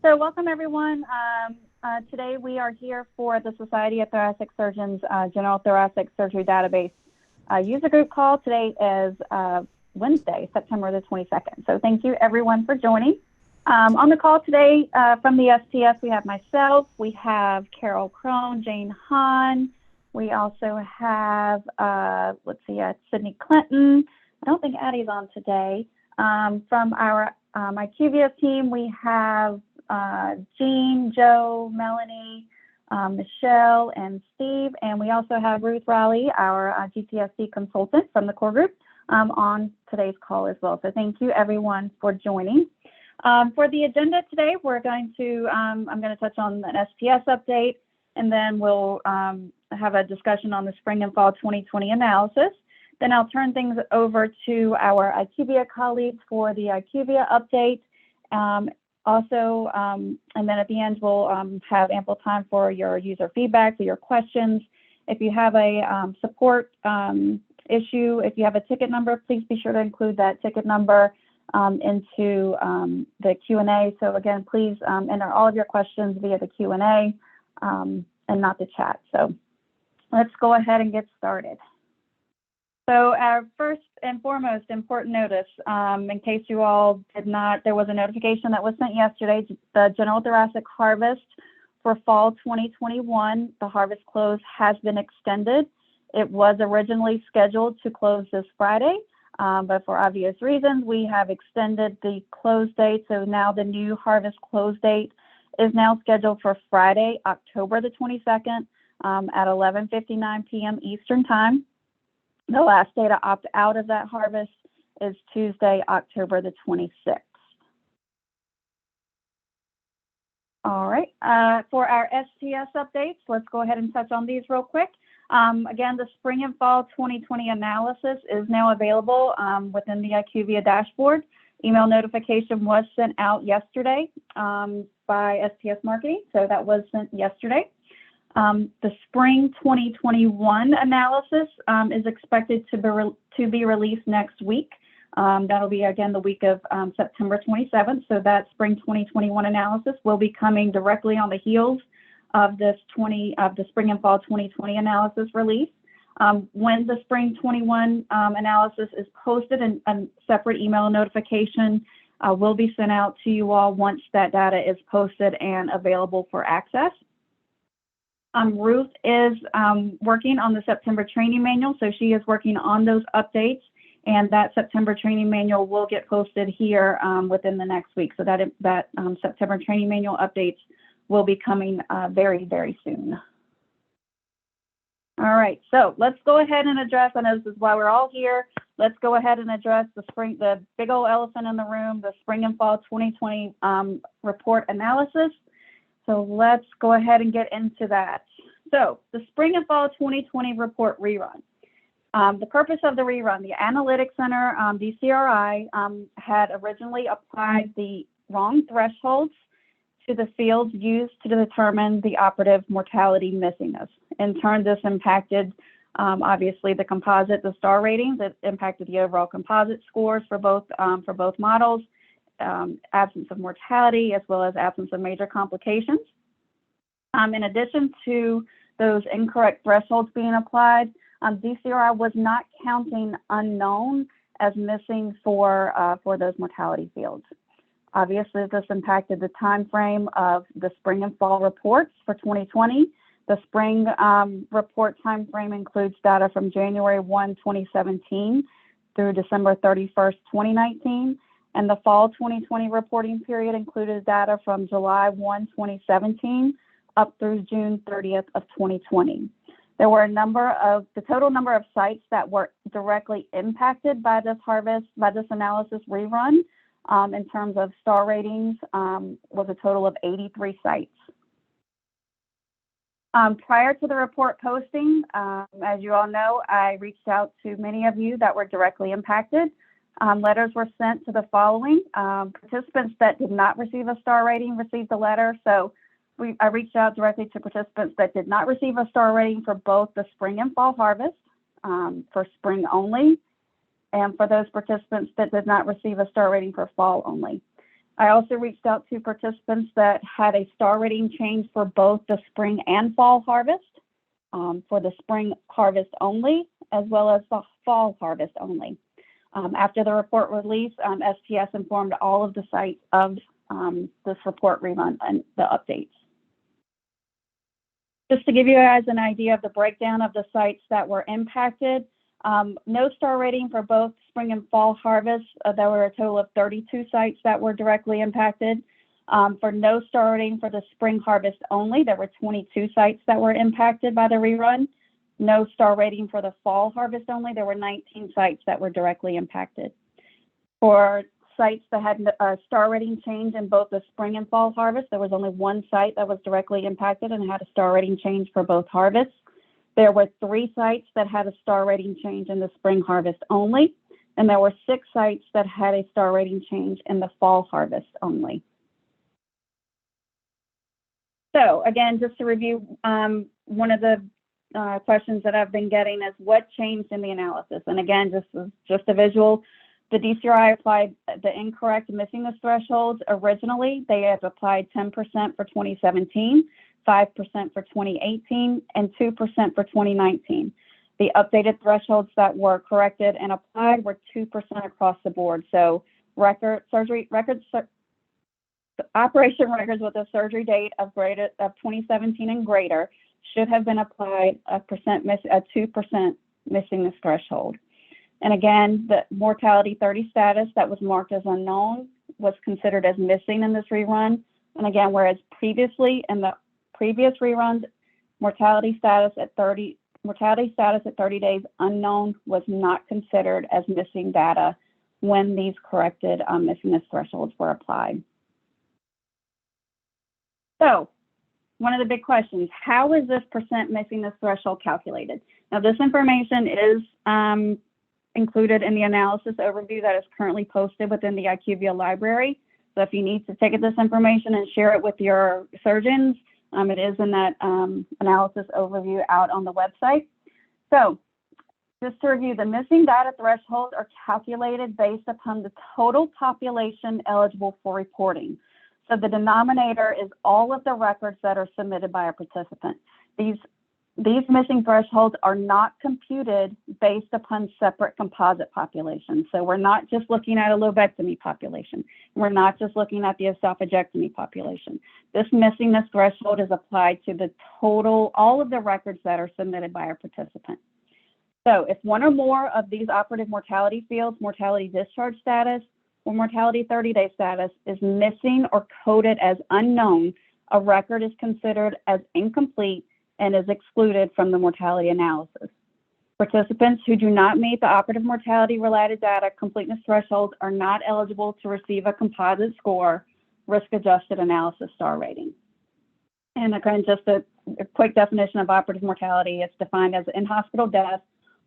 So welcome everyone. Today we are here for the Society of Thoracic Surgeons General Thoracic Surgery Database user group call. Today is Wednesday, September the 22nd. So thank you everyone for joining. On the call today from the STS, we have myself, we have Carol Crone, Jane Hahn. We also have, Sydney Clinton. I don't think Addie's on today. From our IQVIA team, we have Jean, Joe, Melanie, Michelle, and Steve. And we also have Ruth Raleigh, our GTSD consultant from the core group, on today's call as well. So thank you everyone for joining. For the agenda today, we're going to, I'm going to touch on an STS update, and then we'll have a discussion on the spring and fall 2020 analysis. Then I'll turn things over to our IQVIA colleagues for the IQVIA update. And then at the end, we'll have ample time for your user feedback, for your questions. If you have a support issue, if you have a ticket number, please be sure to include that ticket number into the Q&A. So again, please enter all of your questions via the Q&A and not the chat. So let's go ahead and get started. So our first and foremost important notice, in case you all did not, there was a notification that was sent yesterday, the General Thoracic Harvest for fall 2021, the harvest close has been extended. It was originally scheduled to close this Friday, but for obvious reasons, we have extended the close date. So now the new harvest close date is now scheduled for Friday, October the 22nd at 11:59 p.m. Eastern Time. The last day to opt out of that harvest is Tuesday, October the 26th. All right, for our STS updates, let's go ahead and touch on these real quick. Again, the spring and fall 2020 analysis is now available within the IQVIA dashboard. Email notification was sent out yesterday by STS Marketing, so that was sent yesterday. The spring 2021 analysis is expected to be released next week. That'll be, again, the week of September 27th. So that spring 2021 analysis will be coming directly on the heels of the spring and fall 2020 analysis release. When the spring 21 analysis is posted, and a separate email notification will be sent out to you all once that data is posted and available for access. Ruth is working on the September training manual, so she is working on those updates, and that September training manual will get posted here within the next week. So that September training manual updates will be coming very, very soon. All right, so let's go ahead and address, I know this is why we're all here, let's go ahead and address the big old elephant in the room, the spring and fall 2020 report analysis. So let's go ahead and get into that. So the spring and fall 2020 report rerun. The purpose of the rerun, the Analytics Center, DCRI, had originally applied the wrong thresholds to the fields used to determine the operative mortality missingness. In turn, this impacted, obviously, the composite, the star ratings. It impacted the overall composite scores for both models. Absence of mortality, as well as absence of major complications. In addition to those incorrect thresholds being applied, DCRI was not counting unknown as missing for those mortality fields. Obviously, this impacted the time frame of the spring and fall reports for 2020. The spring report time frame includes data from January 1, 2017 through December 31st, 2019. And the fall 2020 reporting period included data from July 1, 2017 up through June 30th of 2020. There were the total number of sites that were directly impacted by this analysis rerun in terms of star ratings was a total of 83 sites. Prior to the report posting, as you all know, I reached out to many of you that were directly impacted. Letters were sent to the following. Participants that did not receive a star rating received a letter. So I reached out directly to participants that did not receive a star rating for both the spring and fall harvest, for spring only, and for those participants that did not receive a star rating for fall only. I also reached out to participants that had a star rating change for both the spring and fall harvest, for the spring harvest only, as well as the fall harvest only. After the report release, STS informed all of the sites of this report rerun and the updates. Just to give you guys an idea of the breakdown of the sites that were impacted, no star rating for both spring and fall harvest. There were a total of 32 sites that were directly impacted. For no star rating for the spring harvest only, there were 22 sites that were impacted by the rerun. No star rating for the fall harvest only, there were 19 sites that were directly impacted. For sites that had a star rating change in both the spring and fall harvest, there was only one site that was directly impacted and had a star rating change for both harvests. There were 3 sites that had a star rating change in the spring harvest only, and there were 6 sites that had a star rating change in the fall harvest only. So again, just to review, one of the questions that I've been getting is what changed in the analysis? And again, just a visual, the DCRI applied the incorrect Missingness thresholds. Originally, they had applied 10% for 2017, 5% for 2018, and 2% for 2019. The updated thresholds that were corrected and applied were 2% across the board. So operation records with a surgery date of 2017 and greater should have been applied a 2% Missingness threshold. And again, the mortality 30 status that was marked as unknown was considered as missing in this rerun. And again, whereas previously in the previous reruns, mortality status at 30 days unknown was not considered as missing data when these corrected Missingness thresholds were applied. So one of the big questions, how is this percent Missingness threshold calculated? Now, this information is included in the analysis overview that is currently posted within the IQVIA library. So if you need to take this information and share it with your surgeons, it is in that analysis overview out on the website. So just to review, the missing data thresholds are calculated based upon the total population eligible for reporting. So the denominator is all of the records that are submitted by a participant. These missing thresholds are not computed based upon separate composite populations. So we're not just looking at a lobectomy population. We're not just looking at the esophagectomy population. This missingness threshold is applied to the total, all of the records that are submitted by a participant. So if one or more of these operative mortality fields, mortality discharge status, or mortality 30-day status is missing or coded as unknown, a record is considered as incomplete and is excluded from the mortality analysis. Participants who do not meet the operative mortality-related data completeness thresholds are not eligible to receive a composite score, risk-adjusted analysis star rating. And again, just a quick definition of operative mortality, it's defined as in-hospital death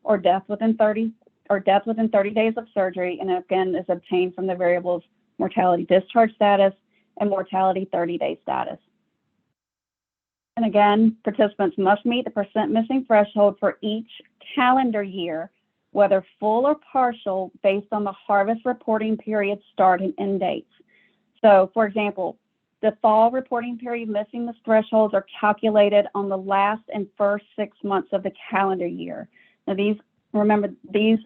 or death within 30 days of surgery, and again is obtained from the variables mortality discharge status and mortality 30-day status. And again, participants must meet the percent missing threshold for each calendar year, whether full or partial, based on the harvest reporting period start and end dates. So for example, the fall reporting period missingness thresholds are calculated on the last and first 6 months of the calendar year. Now remember, these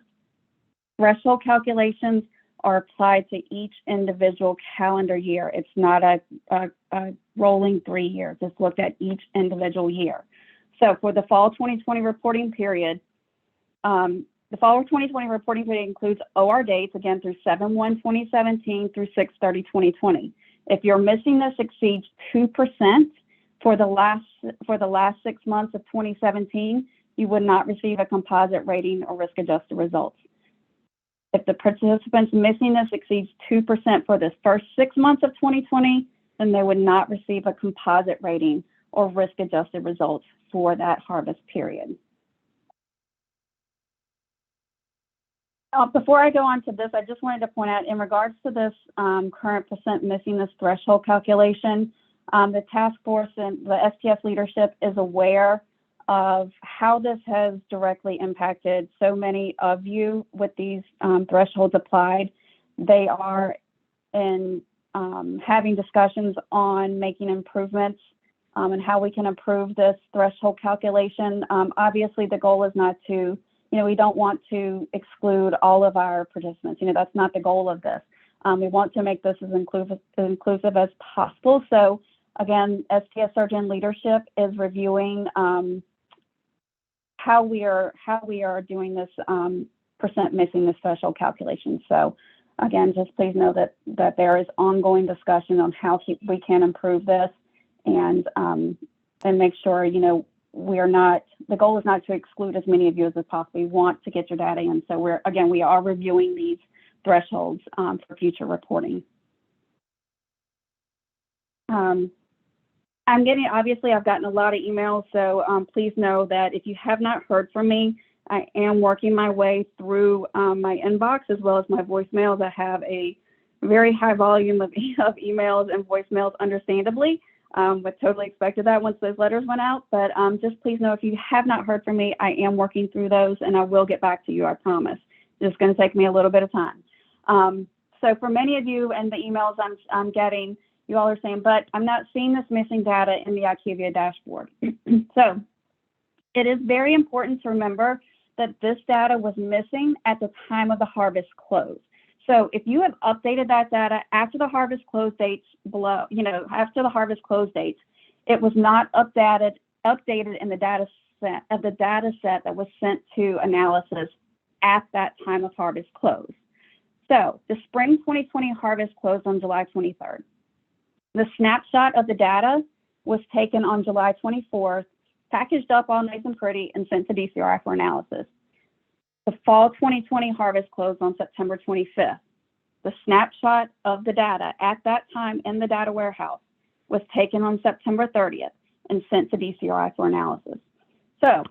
threshold calculations are applied to each individual calendar year. It's not a rolling 3 years. It's looked at each individual year. So for the fall 2020 reporting period, the fall 2020 reporting period includes OR dates, again, through 7/1/2017 through 6/30/2020. If your missingness exceeds 2% for the last 6 months of 2017, you would not receive a composite rating or risk-adjusted results. If the participant's missingness exceeds 2% for the first 6 months of 2020, then they would not receive a composite rating or risk-adjusted results for that harvest period. Before I go on to this, I just wanted to point out in regards to this current percent missingness threshold calculation, the task force and the STS leadership is aware of how this has directly impacted so many of you with these thresholds applied. They are in having discussions on making improvements and how we can improve this threshold calculation. Obviously, the goal is not to, we don't want to exclude all of our participants. That's not the goal of this. We want to make this as inclusive as possible. So again, STS Surgeon leadership is reviewing how we are doing this percent missing this threshold calculation. So again, just please know that there is ongoing discussion on how we can improve this, and make sure, the goal is not to exclude as many of you as possible. We want to get your data in. So we are reviewing these thresholds for future reporting. I've gotten a lot of emails, so please know that if you have not heard from me, I am working my way through my inbox as well as my voicemails. I have a very high volume of emails and voicemails, understandably, but totally expected that once those letters went out. But just please know, if you have not heard from me, I am working through those, and I will get back to you, I promise. It's going to take me a little bit of time. So for many of you and the emails I'm getting, you all are saying, but I'm not seeing this missing data in the IQVIA dashboard. So it is very important to remember that this data was missing at the time of the harvest close. So if you have updated that data after the harvest close dates after the harvest close dates, it was not updated in the data set that was sent to analysis at that time of harvest close. So the spring 2020 harvest closed on July 23rd. The snapshot of the data was taken on July 24th, packaged up all nice and pretty, and sent to DCRI for analysis. The fall 2020 harvest closed on September 25th. The snapshot of the data at that time in the data warehouse was taken on September 30th and sent to DCRI for analysis. So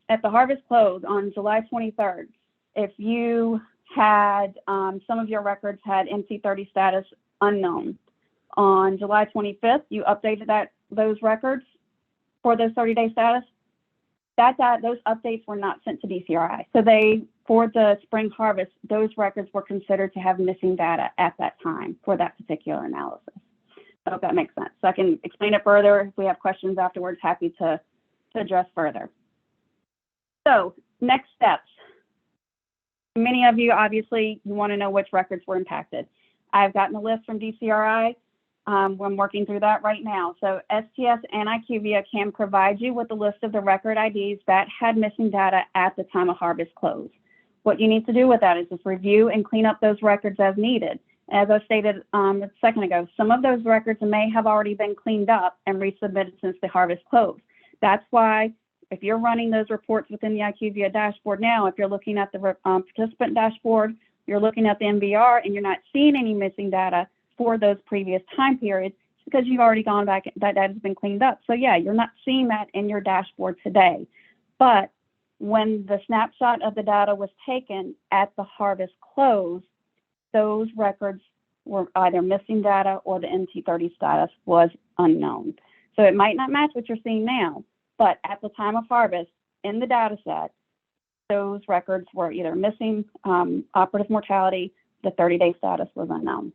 at the harvest close on July 23rd, if you had, some of your records had MC30 status unknown. On July 25th, you updated those records for those 30-day status. Those updates were not sent to DCRI. So for the spring harvest, those records were considered to have missing data at that time for that particular analysis. I hope that makes sense. So I can explain it further. If we have questions afterwards, happy to address further. So next steps. Many of you, obviously, you want to know which records were impacted. I've gotten a list from DCRI. I'm working through that right now. So STS and IQVIA can provide you with a list of the record IDs that had missing data at the time of harvest close. What you need to do with that is just review and clean up those records as needed. As I stated a second ago, some of those records may have already been cleaned up and resubmitted since the harvest close. That's why if you're running those reports within the IQVIA dashboard now, if you're looking at the participant dashboard, you're looking at the MVR and you're not seeing any missing data for those previous time periods, because you've already gone back, that data has been cleaned up. So yeah, you're not seeing that in your dashboard today. But when the snapshot of the data was taken at the harvest close, those records were either missing data or the NT30 status was unknown. So it might not match what you're seeing now, but at the time of harvest in the data set, those records were either missing operative mortality, the 30-day status was unknown.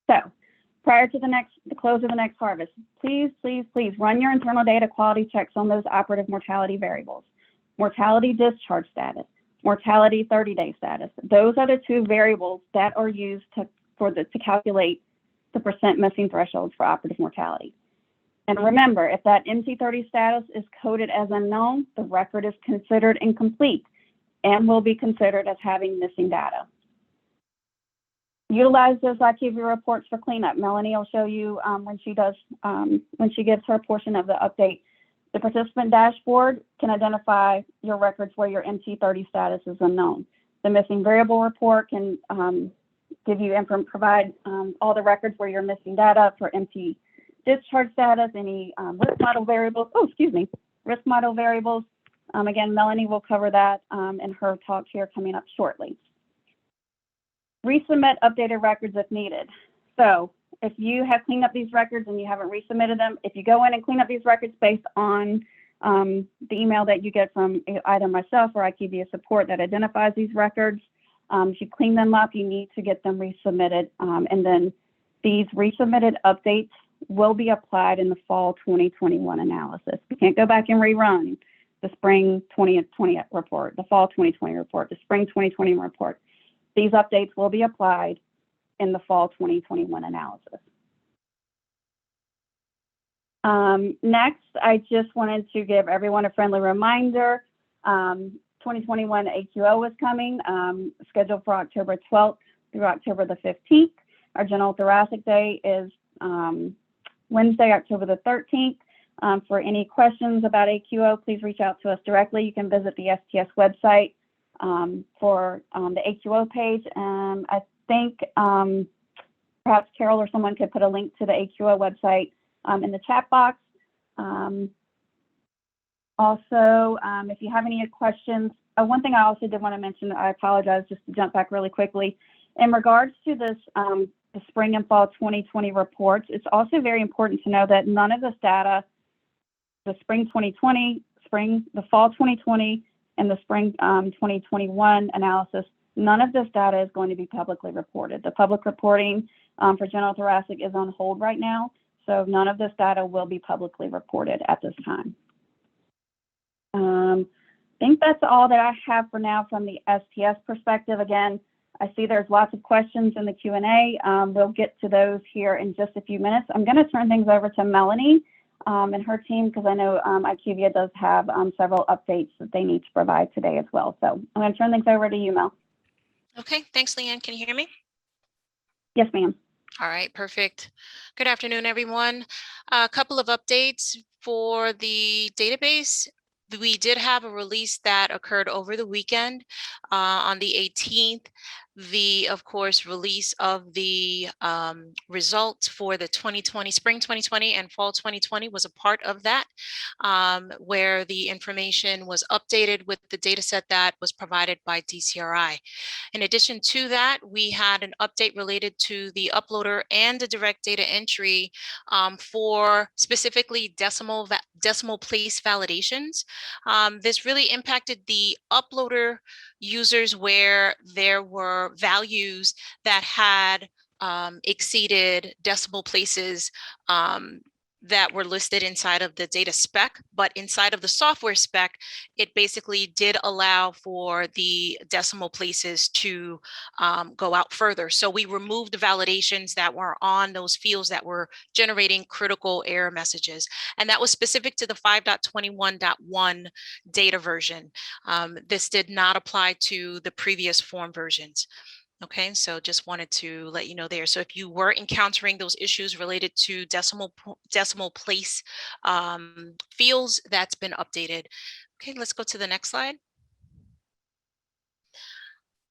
So prior to the close of the next harvest, please run your internal data quality checks on those operative mortality variables. Mortality discharge status, mortality 30-day status. Those are the two variables that are used to calculate the percent missing thresholds for operative mortality. And remember, if that MC30 status is coded as unknown, the record is considered incomplete and will be considered as having missing data. Utilize those IQVIA reports for cleanup. Melanie will show you when she gives her portion of the update. The participant dashboard can identify your records where your MC30 status is unknown. The missing variable report can give you provide all the records where you're missing data for MC discharge status, any risk model variables. Risk model variables. Again, Melanie will cover that in her talk here coming up shortly. Resubmit updated records if needed. So if you have cleaned up these records and you haven't resubmitted them, if you go in and clean up these records based on the email that you get from either myself or IQVIA support that identifies these records, if you clean them up, you need to get them resubmitted. And then These resubmitted updates will be applied in the fall 2021 analysis. We can't go back and rerun the spring 2020 report, the fall 2020 report, the spring 2020 report. These updates will be applied in the fall 2021 analysis. Next, I just wanted to give everyone a friendly reminder. 2021 AQO is coming, scheduled for October 12th through October the 15th. Our General Thoracic Day is Wednesday, October the 13th. For any questions about AQO, please reach out to us directly. You can visit the STS website for the AQO page. And I think perhaps Carol or someone could put a link to the AQO website in the chat box. Also, if you have any questions, one thing I also did want to mention, I apologize, just to jump back really quickly. In regards to this, the spring and fall 2020 reports, it's also very important to know that none of this data, the spring 2020, the fall 2020, and the spring 2021 analysis, none of this data is going to be publicly reported. The public reporting for general thoracic is on hold right now, so none of this data will be publicly reported at this time. I think that's all that I have for now from the STS perspective. Again, I see there's lots of questions in the Q&A. We'll get to those here in just a few minutes. I'm going to turn things over to Melanie and her team, because I know IQVIA does have several updates that they need to provide today as well. So I'm going to turn things over to you, Mel. Okay, thanks, Leanne. Can you hear me? Yes, ma'am. All right, perfect. Good afternoon, everyone. A couple of updates for the database. We did have a release that occurred over the weekend on the 18th. Of course, release of the results for the 2020, spring 2020 and fall 2020 was a part of that, where the information was updated with the data set that was provided by DCRI. In addition to that, we had an update related to the uploader and the direct data entry for specifically decimal place validations. This really impacted the uploader users where there were values that had exceeded decimal places that were listed inside of the data spec, but inside of the software spec, it basically did allow for the decimal places to go out further. So we removed the validations that were on those fields that were generating critical error messages. And that was specific to the 5.21.1 data version. This did not apply to the previous form versions. Okay, so just wanted to let you know there. So if you were encountering those issues related to decimal place fields, that's been updated. Okay, let's go to the next slide.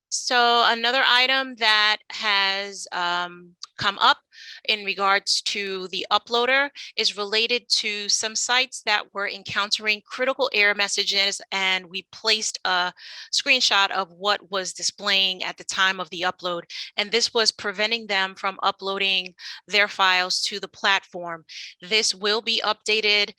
So another item that has come up in regards to the uploader is related to some sites that were encountering critical error messages, and we placed a screenshot of what was displaying at the time of the upload, and this was preventing them from uploading their files to the platform. This will be updated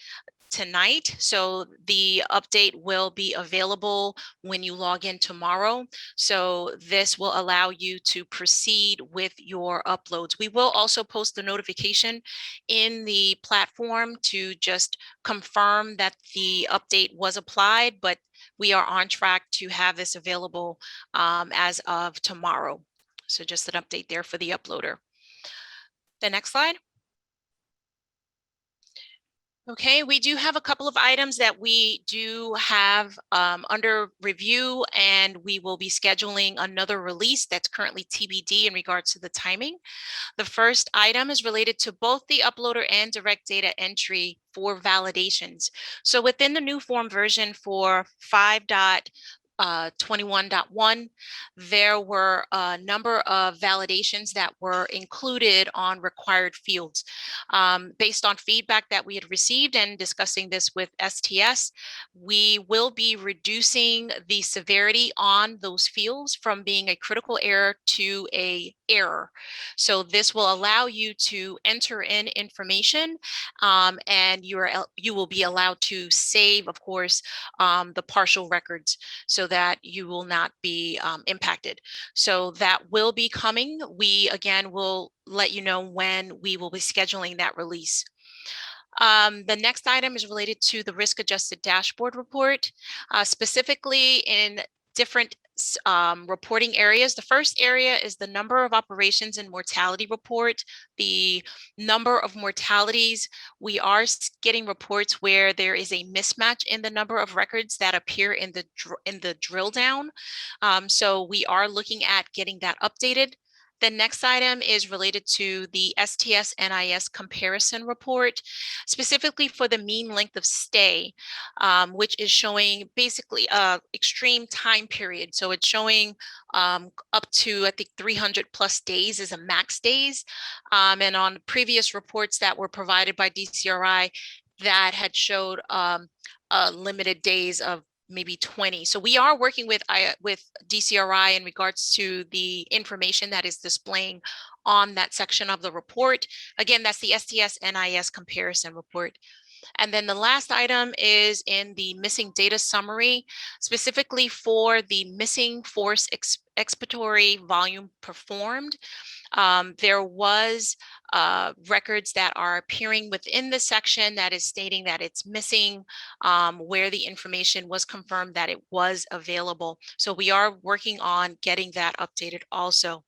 tonight, so the update will be available when you log in tomorrow. So this will allow you to proceed with your uploads. We will also post the notification in the platform to just confirm that the update was applied, but we are on track to have this available as of tomorrow. So just an update there for the uploader. The next slide. Okay, we do have a couple of items that we do have under review, and we will be scheduling another release that's currently TBD in regards to the timing. The first item is related to both the uploader and direct data entry for validations. So within the new form version for 5.21.1, there were a number of validations that were included on required fields. Based on feedback that we had received and discussing this with STS, we will be reducing the severity on those fields from being a critical error to a error. So this will allow you to enter in information, and you will be allowed to save, of course, the partial records. So so that you will not be impacted. So that will be coming. We, again, will let you know when we will be scheduling that release. The next item is related to the risk adjusted dashboard report, specifically in different reporting areas. The first area is the number of operations and mortality report. The number of mortalities, we are getting reports where there is a mismatch in the number of records that appear in the drill down. So we are looking at getting that updated. The next item is related to the STS-NIS comparison report, specifically for the mean length of stay, which is showing basically a extreme time period. So it's showing up to, I think, 300 plus days is a max days. And on previous reports that were provided by DCRI, that had showed limited days of maybe 20. So we are working with DCRI in regards to the information that is displaying on that section of the report. Again, that's the STS-NIS comparison report. And then the last item is in the missing data summary, specifically for the missing force expiatory volume performed. There was records that are appearing within the section that is stating that it's missing, where the information was confirmed that it was available. So we are working on getting that updated also.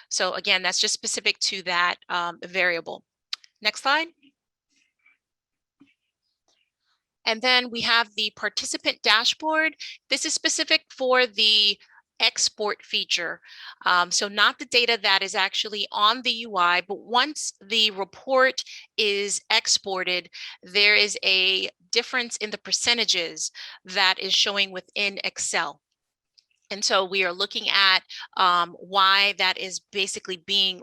So again, that's just specific to that variable. Next slide. And then we have the participant dashboard. This is specific for the export feature. So not the data that is actually on the UI, but once the report is exported, there is a difference in the percentages that is showing within Excel. And so we are looking at why that is basically being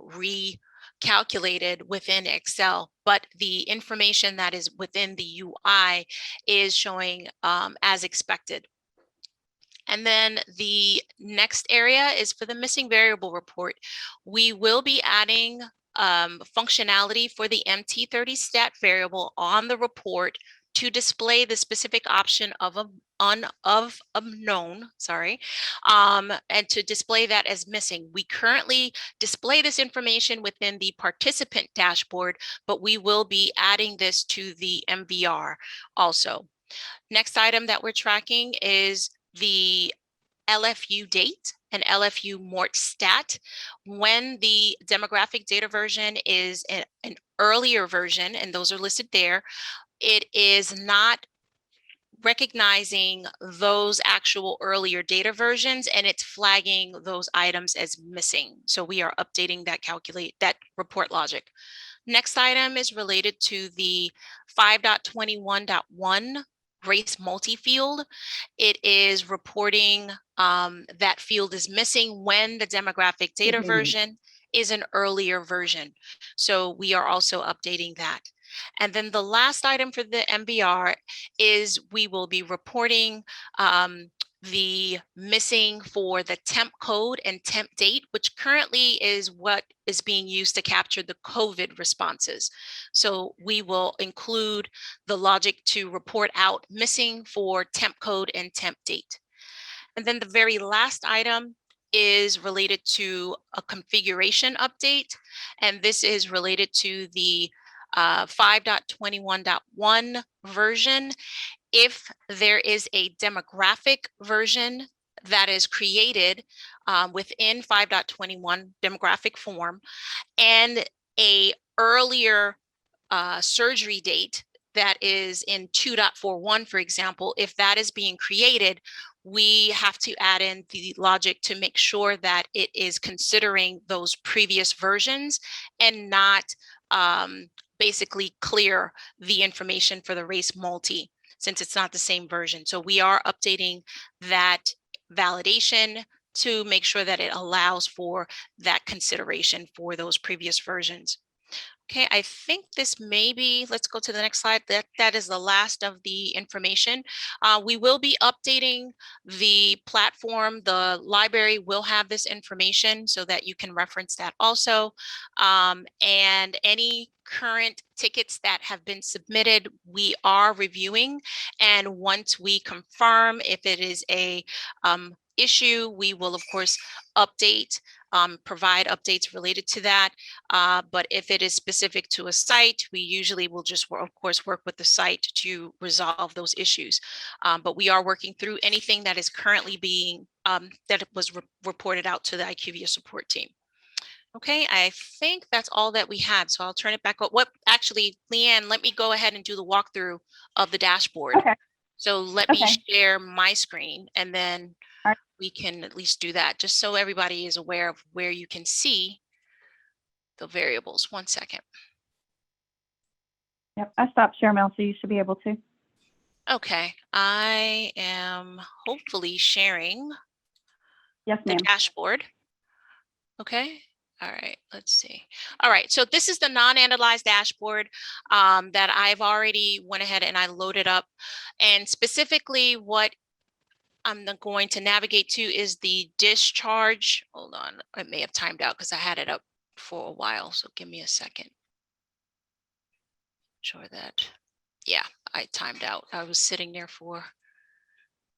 recalculated within Excel, but the information that is within the UI is showing as expected. And then the next area is for the missing variable report. We will be adding functionality for the MT30 stat variable on the report to display the specific option of unknown, and to display that as missing. We currently display this information within the participant dashboard, but we will be adding this to the MVR also. Next item that we're tracking is the LFU date and LFU mort stat. When the demographic data version is an earlier version, and those are listed there, it is not recognizing those actual earlier data versions, and it's flagging those items as missing. So we are updating that report logic. Next item is related to the 5.21.1 race multi-field. It is reporting that field is missing when the demographic data version is an earlier version. So we are also updating that. And then the last item for the MBR is we will be reporting the missing for the temp code and temp date, which currently is what is being used to capture the COVID responses. So we will include the logic to report out missing for temp code and temp date. And then the very last item is related to a configuration update. And this is related to the 5.21.1 version. If there is a demographic version that is created within 5.21 demographic form and a earlier surgery date that is in 2.41, for example, if that is being created, we have to add in the logic to make sure that it is considering those previous versions and not basically clear the information for the race multi, since it's not the same version. So we are updating that validation to make sure that it allows for that consideration for those previous versions. Okay, I think this may be, let's go to the next slide. That is the last of the information. We will be updating the platform. The library will have this information so that you can reference that also. And any current tickets that have been submitted, we are reviewing. And once we confirm if it is a issue, we will of course update, provide updates related to that. But if it is specific to a site, we usually will just, of course, work with the site to resolve those issues. But we are working through anything that is currently being, that was reported out to the IQVIA support team. Okay, I think that's all that we had. So I'll turn it back up. Actually, Leanne, let me go ahead and do the walkthrough of the dashboard. Okay. So let me share my screen, and then we can at least do that, just so everybody is aware of where you can see the variables. 1 second. Yep, I stopped share mail, so you should be able to. Okay, I am hopefully sharing Yes, the ma'am. dashboard. Okay, all right, let's see. All right, so this is the non-analyzed dashboard that I've already went ahead and I loaded up. And specifically what I'm going to navigate to is the discharge. Hold on, it may have timed out because I had it up for a while, so give me a second. Sure that, yeah, I timed out. I was sitting there for,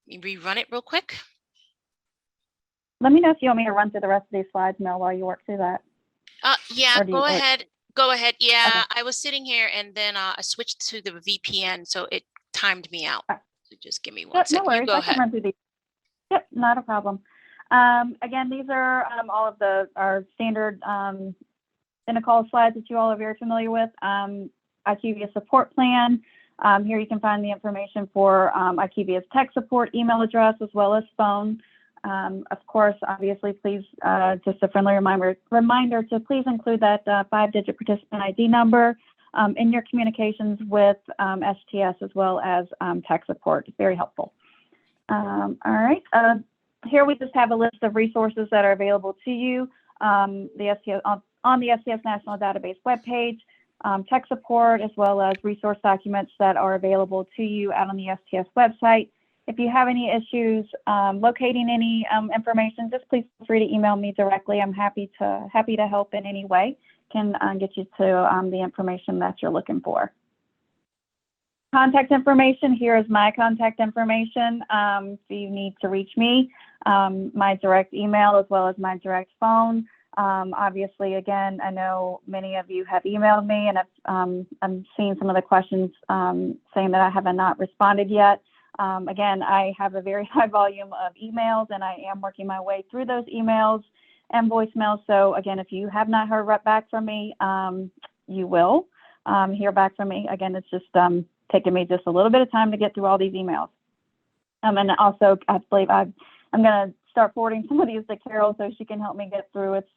let me rerun it real quick. Let me know if you want me to run through the rest of these slides, Mel, while you work through that. Yeah, go ahead. Go ahead. Yeah, okay. I was sitting here and then I switched to the VPN, so it timed me out. So just give me one second. No worries. You go ahead. Can run through these. Yep, not a problem. Again, these are all of our standard in-a-call slides that you all are very familiar with. IQVIA support plan. Here you can find the information for IQVIA's tech support email address as well as phone. Of course, obviously, please, just a friendly reminder to please include that 5-digit participant ID number in your communications with STS as well as tech support. It's very helpful. All right. Here we just have a list of resources that are available to you on the STS National Database webpage, tech support, as well as resource documents that are available to you out on the STS website. If you have any issues locating any information, just please feel free to email me directly. I'm happy to help in any way, can get you to the information that you're looking for. Contact information, here is my contact information. If you need to reach me, my direct email as well as my direct phone. Obviously, again, I know many of you have emailed me, and I'm seeing some of the questions saying that I have not responded yet. Again, I have a very high volume of emails, and I am working my way through those emails and voicemails. So again, if you have not heard back from me, you will hear back from me. Again, it's just taken me just a little bit of time to get through all these emails. And also, I believe I'm going to start forwarding some of these to Carol so she can help me get through. It's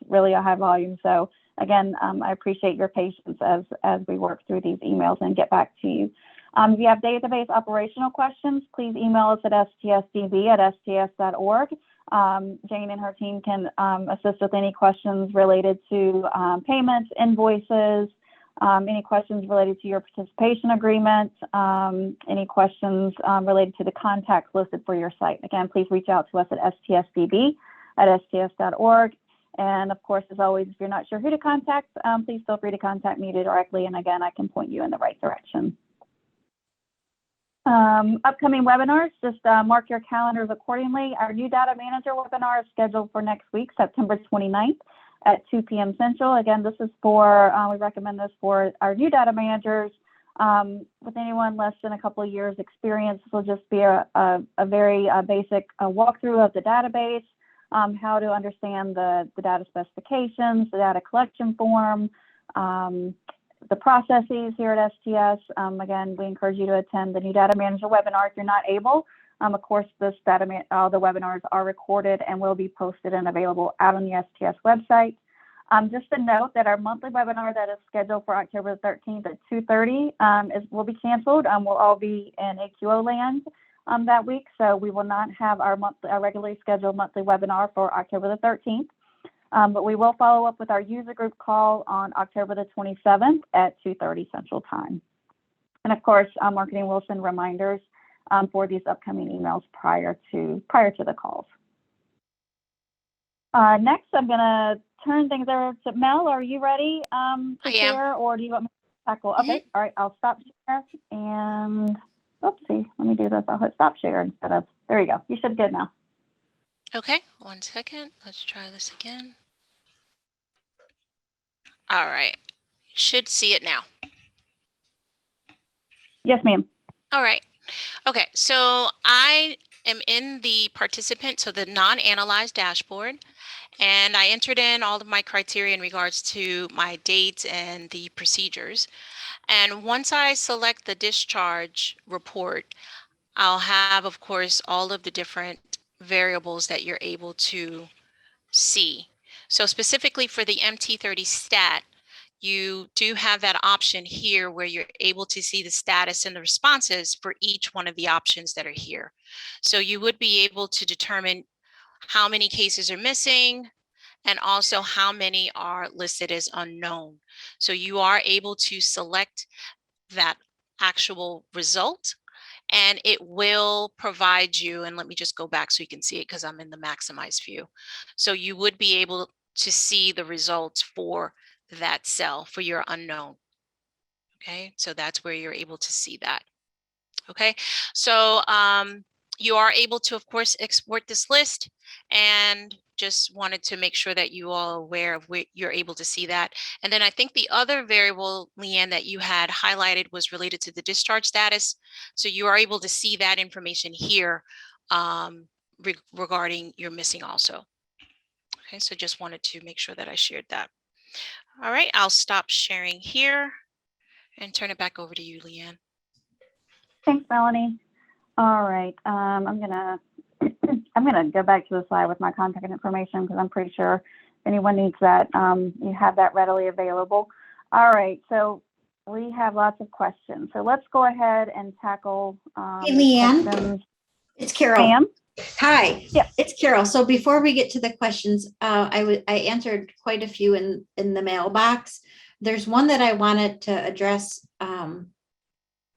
really a high volume. So again, I appreciate your patience as we work through these emails and get back to you. If you have database operational questions, please email us at stsdb@sts.org. Jane and her team can assist with any questions related to payments, invoices, any questions related to your participation agreement, any questions related to the contacts listed for your site. Again, please reach out to us at stsdb@sts.org. And of course, as always, if you're not sure who to contact, please feel free to contact me directly. And again, I can point you in the right direction. Upcoming webinars, just mark your calendars accordingly. Our new data manager webinar is scheduled for next week, September 29th at 2 p.m. Central. Again, this is for, we recommend this for our new data managers. With anyone less than a couple of years experience, this will just be a very basic walkthrough of the database, how to understand the data specifications, the data collection form, the processes here at STS. Again, we encourage you to attend the new data manager webinar if you're not able. Of course, the webinars are recorded and will be posted and available out on the STS website. Just a note that our monthly webinar that is scheduled for October 13th at 2:30 will be canceled. We'll all be in AQO land that week, so we will not have our regularly scheduled monthly webinar for October the 13th. But we will follow up with our user group call on October the 27th at 2:30 Central Time. And of course, marketing will send reminders for these upcoming emails prior to the calls. Next, I'm going to turn things over to Mel. Are you ready to share, or do you want me to tackle? Okay, all right, I'll stop share and, oopsie, let me do this. I'll hit stop share instead of, there you go. You should be good now. Okay, 1 second. Let's try this again. All right, should see it now. Yes, ma'am. All right. Okay, so I am in the participant, so the non-analyzed dashboard, and I entered in all of my criteria in regards to my dates and the procedures. And once I select the discharge report, I'll have, of course, all of the different variables that you're able to see. So specifically for the MT30 stat, you do have that option here where you're able to see the status and the responses for each one of the options that are here. So you would be able to determine how many cases are missing and also how many are listed as unknown. So you are able to select that actual result, and it will provide you, and let me just go back so you can see it because I'm in the maximize view. So you would be able to see the results for that cell for your unknown. Okay, so that's where you're able to see that. Okay, so you are able to, of course, export this list, and just wanted to make sure that you all are aware of where you're able to see that. And then I think the other variable, Leanne, that you had highlighted was related to the discharge status. So you are able to see that information here regarding your missing also. Okay, so just wanted to make sure that I shared that. All right, I'll stop sharing here and turn it back over to you, Leanne. Thanks, Melanie. All right, I'm gonna go back to the slide with my contact information because I'm pretty sure if anyone needs that, you have that readily available. All right, so we have lots of questions. So let's go ahead and tackle Hey, Leanne, questions. it's Carol. Ma'am? Hi. Yes. It's Carol. So before we get to the questions, I answered quite a few in the mailbox. There's one that I wanted to address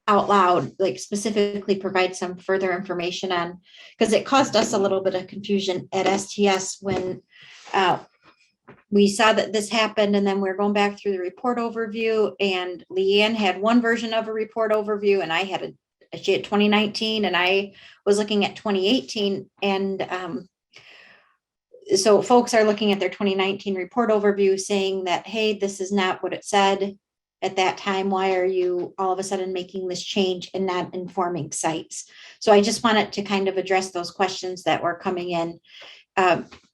out loud, like specifically provide some further information on, because it caused us a little bit of confusion at STS when we saw that this happened, and then we're going back through the report overview, and Leanne had one version of a report overview, and I had she had 2019, and I was looking at 2018, and so folks are looking at their 2019 report overview saying that, hey, this is not what it said at that time. Why are you all of a sudden making this change and not informing sites? So I just wanted to kind of address those questions that were coming in.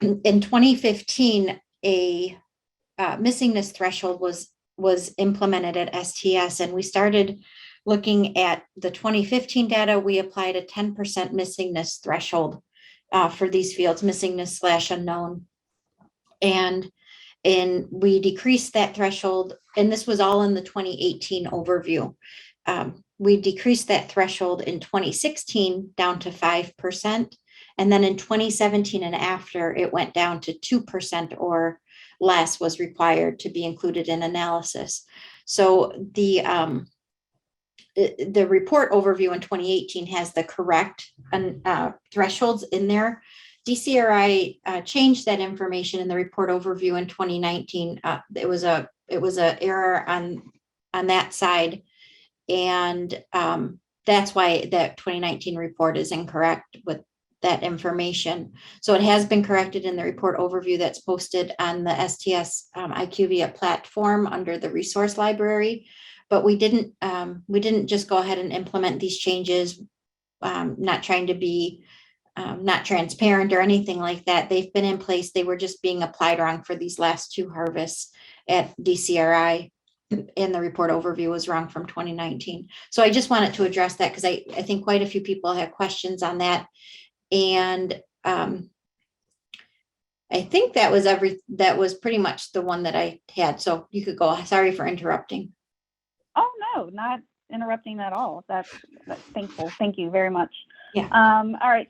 In 2015, a missingness threshold was implemented at STS, and we started looking at the 2015 data. We applied a 10% missingness threshold for these fields, missingness / unknown, and we decreased that threshold, and this was all in the 2018 overview. We decreased that threshold in 2016 down to 5%, and then in 2017 and after, it went down to 2% or less was required to be included in analysis. So the report overview in 2018 has the correct thresholds in there. DCRI changed that information in the report overview in 2019. It was a error on that side, and that's why that 2019 report is incorrect with that information. So it has been corrected in the report overview that's posted on the STS IQVIA platform under the resource library. But we didn't just go ahead and implement these changes, not trying to be not transparent or anything like that. They've been in place. They were just being applied wrong for these last two harvests at DCRI, and the report overview was wrong from 2019. So I just wanted to address that because I think quite a few people have questions on that. And I think that was pretty much the one that I had. So you could go. Sorry for interrupting. Oh, no, not interrupting at all. That's thankful. Thank you very much. Yeah. All right.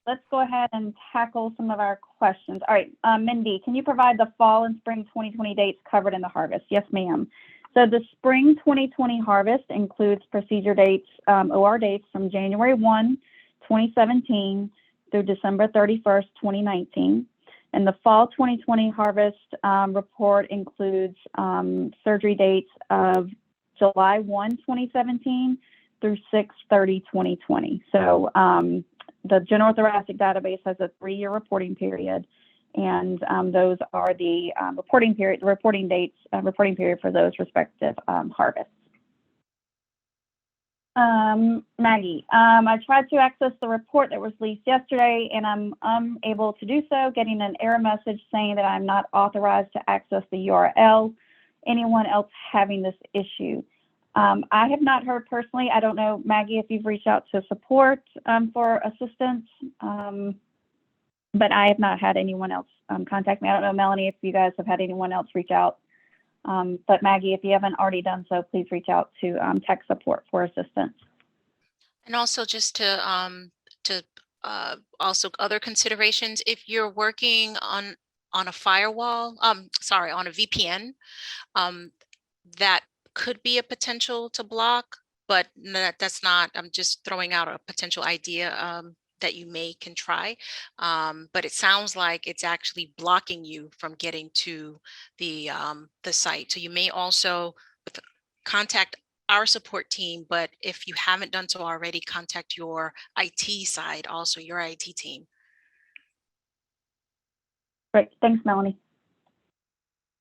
let's go ahead and tackle some of our questions. All right, Mindy, can you provide the fall and spring 2020 dates covered in the harvest? Yes, ma'am. So the spring 2020 harvest includes procedure dates, OR dates from January 1, 2017 through December 31st, 2019. And the fall 2020 harvest report includes surgery dates of July 1, 2017 through 6/30/2020. So the General Thoracic Database has a 3-year reporting period, and those are the reporting period for those respective harvests. Maggie, I tried to access the report that was released yesterday, and I'm unable to do so, getting an error message saying that I'm not authorized to access the URL. Anyone else having this issue? I have not heard personally. I don't know, Maggie, if you've reached out to support for assistance, but I have not had anyone else contact me. I don't know, Melanie, if you guys have had anyone else reach out. But Maggie, if you haven't already done so, please reach out to tech support for assistance. And also just to also other considerations, if you're working on a firewall, sorry, on a VPN, that could be a potential to block, but that's not, I'm just throwing out a potential idea that you can try. But it sounds like it's actually blocking you from getting to the site. So you may also contact our support team, but if you haven't done so already, contact your IT side, also your IT team. Great, thanks, Melanie.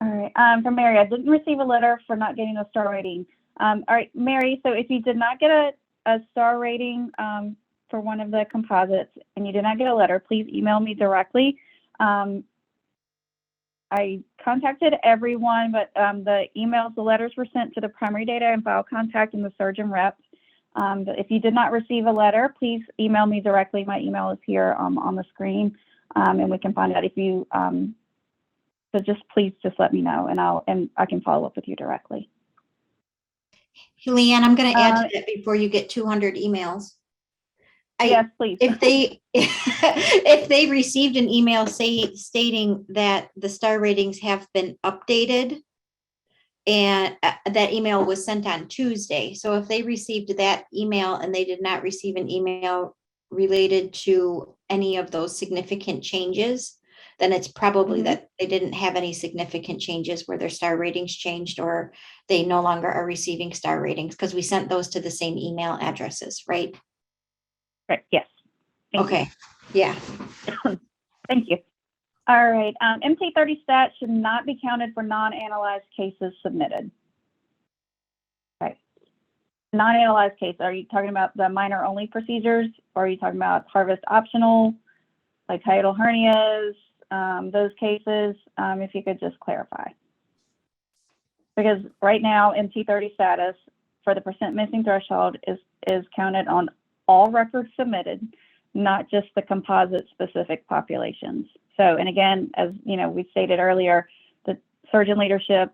All right, from Mary, I didn't receive a letter for not getting a star rating. All right, Mary, so if you did not get a star rating for one of the composites and you did not get a letter, please email me directly. I contacted everyone, but the letters were sent to the primary data and file contact and the surgeon rep. But if you did not receive a letter, please email me directly. My email is here on the screen, and we can find out if you. So please let me know, and I can follow up with you directly. Leanne, I'm going to add to that before you get 200 emails. Yes, please. If they received an email stating that the star ratings have been updated, and that email was sent on Tuesday. So if they received that email and they did not receive an email related to any of those significant changes, then it's probably that they didn't have any significant changes where their star ratings changed, or they no longer are receiving star ratings, because we sent those to the same email addresses, right? Right, yes. Okay, yeah. Thank you. All right, MT30 stat should not be counted for non-analyzed cases submitted. Okay. Non-analyzed case, are you talking about the minor only procedures, or are you talking about harvest optional, like hiatal hernias, those cases? If you could just clarify. Because right now, MT30 status for the percent missing threshold is counted on all records submitted, not just the composite specific populations. So, and again, as you know, we stated earlier, the surgeon leadership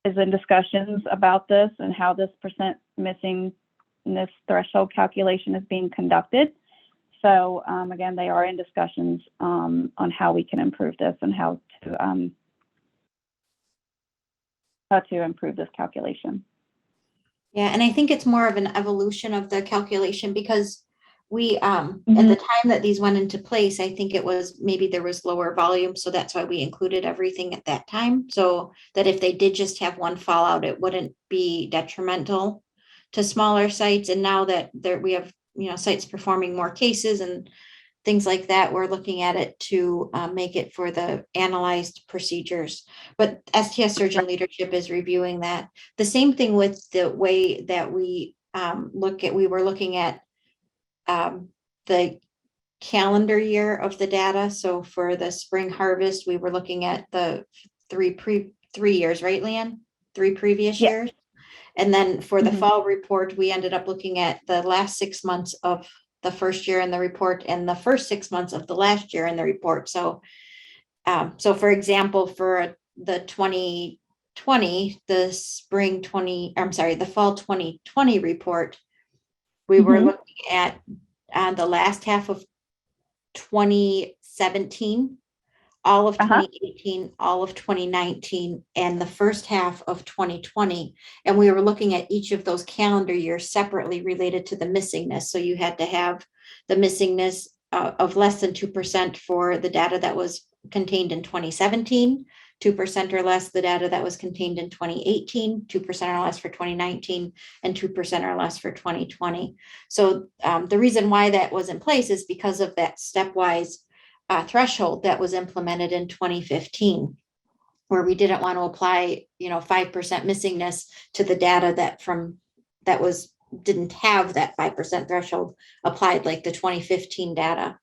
is in discussions about this and how this percent missingness threshold calculation is being conducted. So again, they are in discussions on how we can improve this and how to improve this calculation. Yeah, and I think it's more of an evolution of the calculation, because we, at the time that these went into place, I think it was maybe there was lower volume. So that's why we included everything at that time. So that if they did just have one fallout, it wouldn't be detrimental to smaller sites. And now that we have, sites performing more cases and things like that, we're looking at it to make it for the analyzed procedures. But STS surgeon leadership is reviewing that. The same thing with the way that we we were looking at the calendar year of the data. So for the spring harvest, we were looking at the three years, right, Leanne? 3 previous years. And then for the fall report, we ended up looking at the last 6 months of the first year in the report and the first 6 months of the last year in the report. So, so for example, for the 2020, the fall 2020 report, we were looking at the last half of 2017, all of Uh-huh. 2018, all of 2019, and the first half of 2020. And we were looking at each of those calendar years separately related to the missingness. So you had to have the missingness of less than 2% for the data that was contained in 2017, 2% or less the data that was contained in 2018, 2% or less for 2019, and 2% or less for 2020. So the reason why that was in place is because of that stepwise threshold that was implemented in 2015, where we didn't want to apply, 5% missingness to the data that didn't have that 5% threshold applied, like the 2015 data.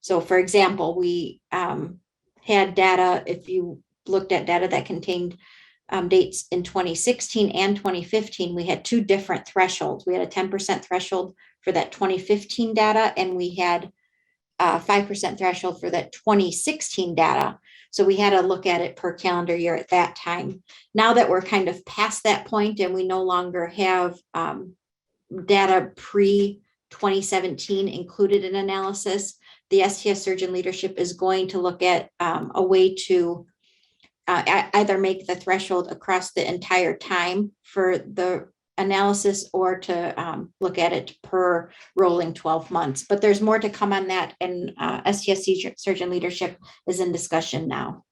So for example, we had data, if you looked at data that contained dates in 2016 and 2015, we had two different thresholds. We had a 10% threshold for that 2015 data, and we had 5% threshold for that 2016 data. So we had to look at it per calendar year at that time. Now that we're kind of past that point and we no longer have data pre-2017 included in analysis, the STS surgeon leadership is going to look at a way to either make the threshold across the entire time for the analysis, or to look at it per rolling 12 months. But there's more to come on that, and STS surgeon leadership is in discussion now.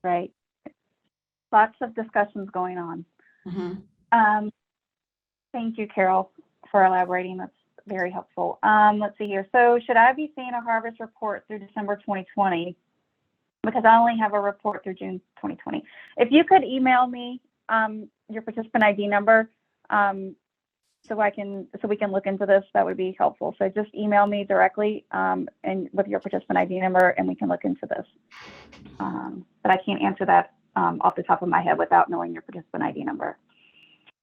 Right. Lots of discussions going on. Mm-hmm. Thank you, Carol, for elaborating. That's very helpful. Let's see here. So should I be seeing a harvest report through December 2020? Because I only have a report through June 2020. If you could email me your participant ID number, so we can look into this, that would be helpful. So just email me directly and with your participant ID number, and we can look into this. But I can't answer that off the top of my head without knowing your participant ID number.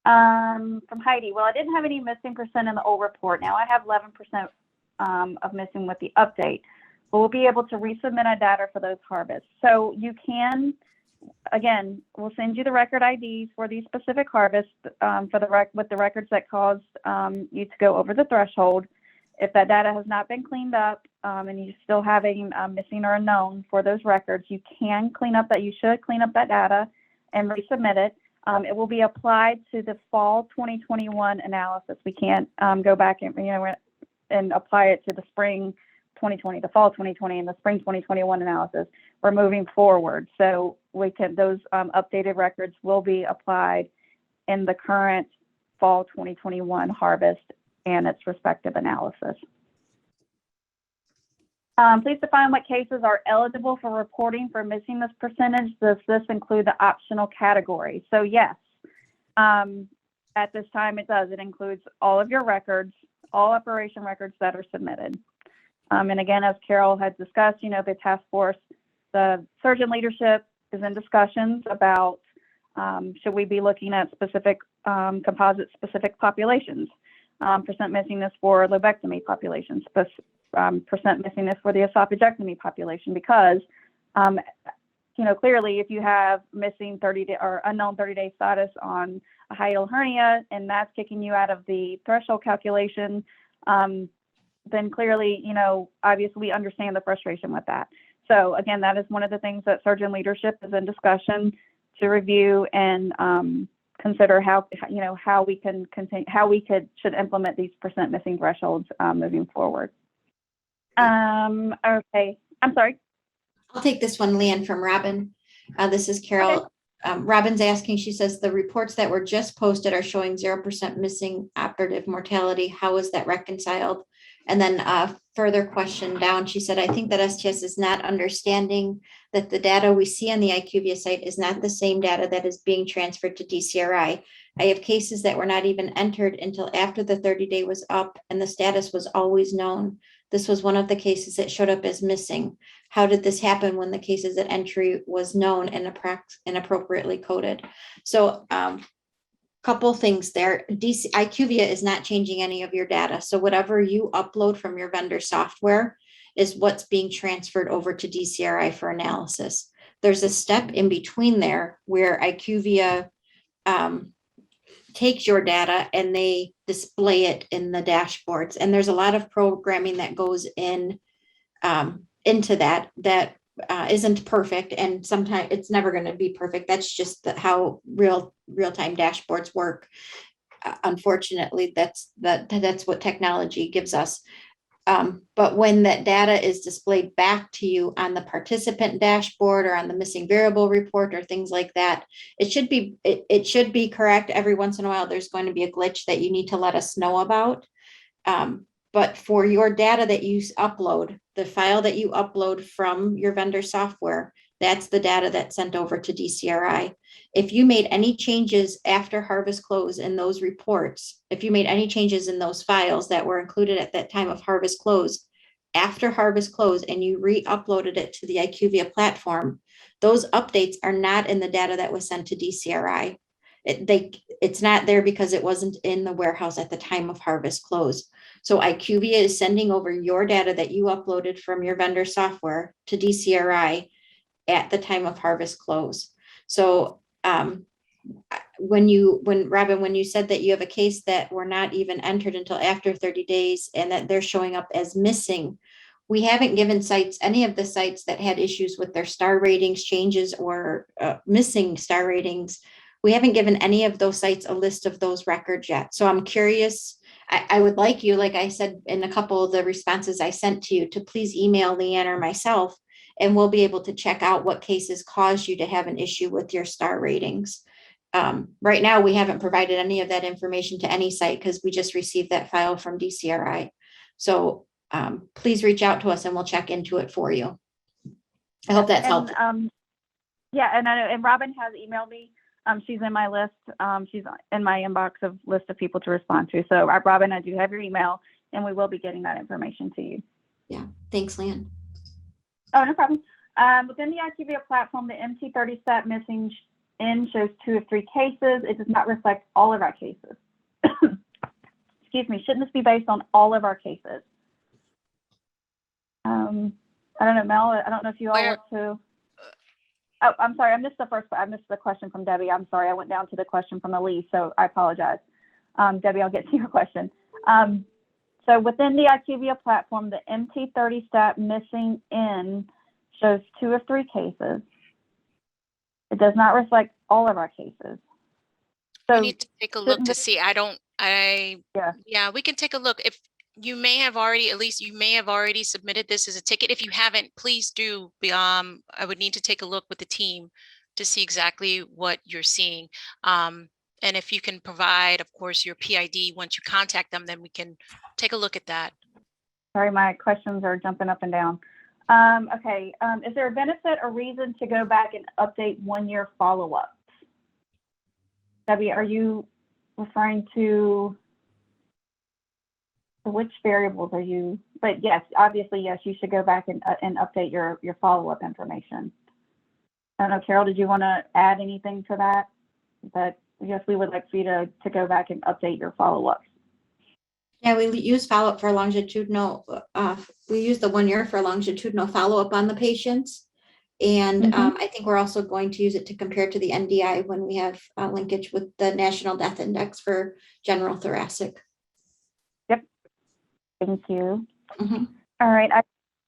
From Heidi, well, I didn't have any missing percent in the old report. Now I have 11% of missing with the update. But we'll be able to resubmit our data for those harvests. So you can, again, we'll send you the record IDs for these specific harvests with the records that caused you to go over the threshold. If that data has not been cleaned up and you're still having missing or unknown for those records, you can clean up that. You should clean up that data and resubmit it. It will be applied to the fall 2021 analysis. We can't go back and apply it to the spring 2020, the fall 2020, and the spring 2021 analysis. We're moving forward, so those updated records will be applied in the current fall 2021 harvest and its respective analysis. Please define what cases are eligible for reporting for missingness percentage. Does this include the optional category? So yes, at this time it does. It includes all of your records, all operation records that are submitted. And again, as Carol had discussed, the task force, the surgeon leadership is in discussions about should we be looking at specific composite specific populations, percent missingness for lobectomy populations, percent missingness for the esophagectomy population, because clearly if you have missing 30-day or unknown 30-day status on a hiatal hernia and that's kicking you out of the threshold calculation, then clearly, obviously we understand the frustration with that. So again, that is one of the things that surgeon leadership is in discussion to review and consider how we should implement these percent missing thresholds moving forward. Okay, I'm sorry. I'll take this one, Leanne, from Robin. This is Carol. Okay. Robin's asking, she says, the reports that were just posted are showing 0% missing operative mortality. How is that reconciled? And then further question down, she said, I think that STS is not understanding that the data we see on the IQVIA site is not the same data that is being transferred to DCRI. I have cases that were not even entered until after the 30-day was up and the status was always known. This was one of the cases that showed up as missing. How did this happen when the cases at entry was known and appropriately coded? So couple things there. IQVIA is not changing any of your data. So whatever you upload from your vendor software is what's being transferred over to DCRI for analysis. There's a step in between there where IQVIA takes your data and they display it in the dashboards. And there's a lot of programming that goes in into that isn't perfect, and sometimes it's never going to be perfect. That's just how real-time dashboards work. Unfortunately, that's what technology gives us. But when that data is displayed back to you on the participant dashboard or on the missing variable report or things like that, it should be correct. Every once in a while, there's going to be a glitch that you need to let us know about. But for your data that you upload, the file that you upload from your vendor software, that's the data that's sent over to DCRI. If you made any changes after harvest close in those reports, if you made any changes in those files that were included at that time of harvest close, after harvest close, and you re-uploaded it to the IQVIA platform, those updates are not in the data that was sent to DCRI. It's not there because it wasn't in the warehouse at the time of harvest close. So IQVIA is sending over your data that you uploaded from your vendor software to DCRI at the time of harvest close. So when Robin, when you said that you have a case that were not even entered until after 30 days and that they're showing up as missing, we haven't given sites, any of the sites that had issues with their star ratings changes or missing star ratings, we haven't given any of those sites a list of those records yet. So I'm curious. I would like you, like I said in a couple of the responses I sent to you, to please email Leanne or myself, and we'll be able to check out what cases caused you to have an issue with your star ratings. Right now, we haven't provided any of that information to any site because we just received that file from DCRI. So please reach out to us and we'll check into it for you. I hope that's helpful. Yeah, and Robin has emailed me. She's in my list. She's in my inbox of list of people to respond to. So Robin, I do have your email, and we will be getting that information to you. Yeah, thanks, Leanne. Oh, no problem. Within the IQVIA platform, the MT30 stat missing in shows 2 of 3 cases. It does not reflect all of our cases. Excuse me. Shouldn't this be based on all of our cases? I don't know, Mel. I don't know if you all want to. Oh, I'm sorry. I missed the question from Debbie. I'm sorry. I went down to the question from Elise, so I apologize. Debbie, I'll get to your question. So within the IQVIA platform, the MT30 stat missing in shows 2 of 3 cases. It does not reflect all of our cases. So we need to take a look to see. Yeah, we can take a look. If you may have already submitted this as a ticket. If you haven't, please do. I would need to take a look with the team to see exactly what you're seeing. And if you can provide, of course, your PID once you contact them, then we can take a look at that. Sorry, my questions are jumping up and down. Okay, is there a benefit or reason to go back and update 1-year follow-ups? Debbie, are you referring to which variables are you? But yes, obviously, yes, you should go back and update your follow-up information. I don't know, Carol, did you want to add anything to that? But yes, we would like for you to go back and update your follow-ups. Yeah, we use follow-up for longitudinal. We use the 1 year for longitudinal follow-up on the patients. And I think we're also going to use it to compare to the NDI when we have linkage with the National Death Index for general thoracic. Yep. Thank you. Mm-hmm. All right. I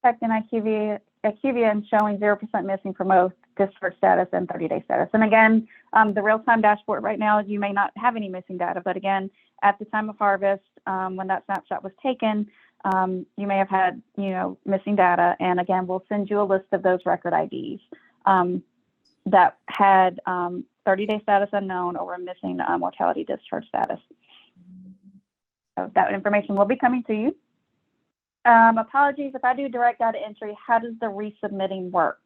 checked in IQVIA and showing 0% missing for both discharge status and 30-day status. And again, the real-time dashboard right now, you may not have any missing data, but again, at the time of harvest, when that snapshot was taken, you may have had, missing data. And again, we'll send you a list of those record IDs that had 30-day status unknown or missing mortality discharge status. So that information will be coming to you. Apologies, if I do direct data entry, how does the resubmitting work?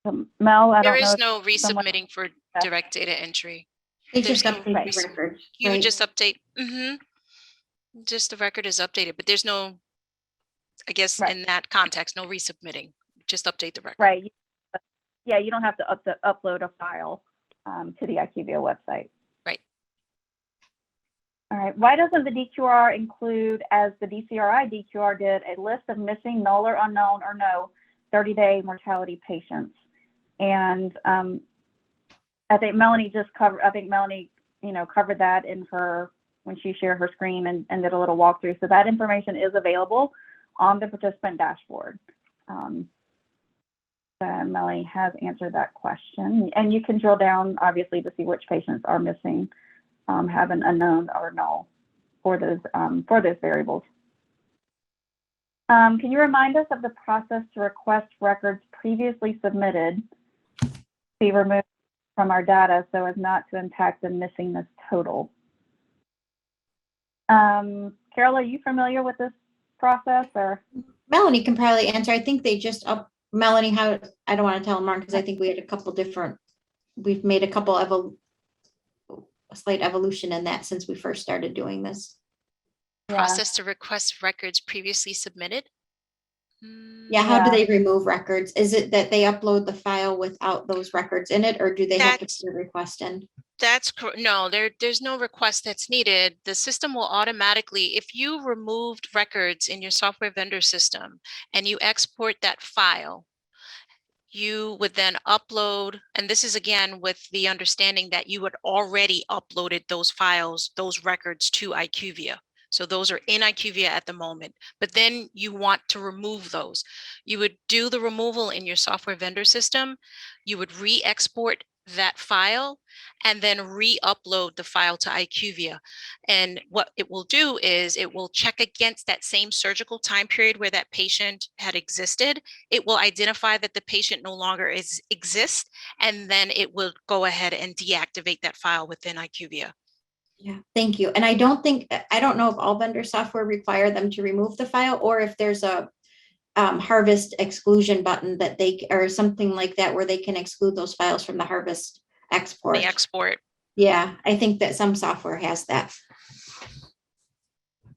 Mel, I don't know. There is no resubmitting for direct data entry. They just update the records. You would just update. Just the record is updated, but there's no, I guess, in that context, no resubmitting. Just update the record. Right. Yeah, you don't have to upload a file to the IQVIA website. Right. All right. Why doesn't the DQR include, as the DCRI DQR did, a list of missing, null or unknown or no 30-day mortality patients? And I think Melanie covered that in her when she shared her screen and did a little walkthrough. So that information is available on the participant dashboard. Melanie has answered that question, and you can drill down obviously to see which patients are missing, have an unknown or null for those variables. Can you remind us of the process to request records previously submitted be removed from our data so as not to impact the Missingness total? Carol, are you familiar with this process, or? Melanie can probably answer. I think they just Melanie, how, I don't want to tell them because I think we had a couple different, we've made a couple of a slight evolution in that since we first started doing this. Process to request records previously submitted. Yeah, how do they remove records? Is it that they upload the file without those records in it, or do they have to put a request in? That's correct. No, there's no request that's needed. The system will automatically, if you removed records in your software vendor system and you export that file, you would then upload, and this is again with the understanding that you had already uploaded those files, those records to IQVIA. So those are in IQVIA at the moment, but then you want to remove those. You would do the removal in your software vendor system. You would re-export that file and then re-upload the file to IQVIA. And what it will do is it will check against that same surgical time period where that patient had existed. It will identify that the patient no longer exists, and then it will go ahead and deactivate that file within IQVIA. Yeah, thank you. And I don't know if all vendor software require them to remove the file, or if there's a harvest exclusion button that they, or something like that, where they can exclude those files from the harvest export. The export. Yeah, I think that some software has that.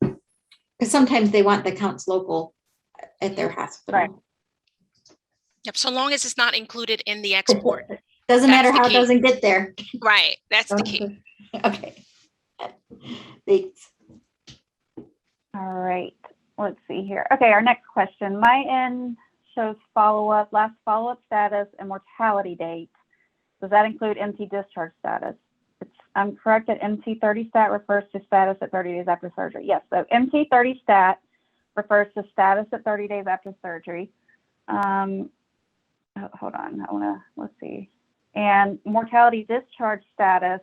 Because sometimes they want the counts local at their hospital. Right. Yep, so long as it's not included in the export. Doesn't matter how it doesn't get there. Right, that's the key. Okay. Thanks. All right, let's see here. Okay, our next question. My end shows last follow-up status and mortality date. Does that include MT discharge status? I'm correct that MT30 stat refers to status at 30 days after surgery. Yes, so MT30 stat refers to status at 30 days after surgery. Hold on, let's see. And mortality discharge status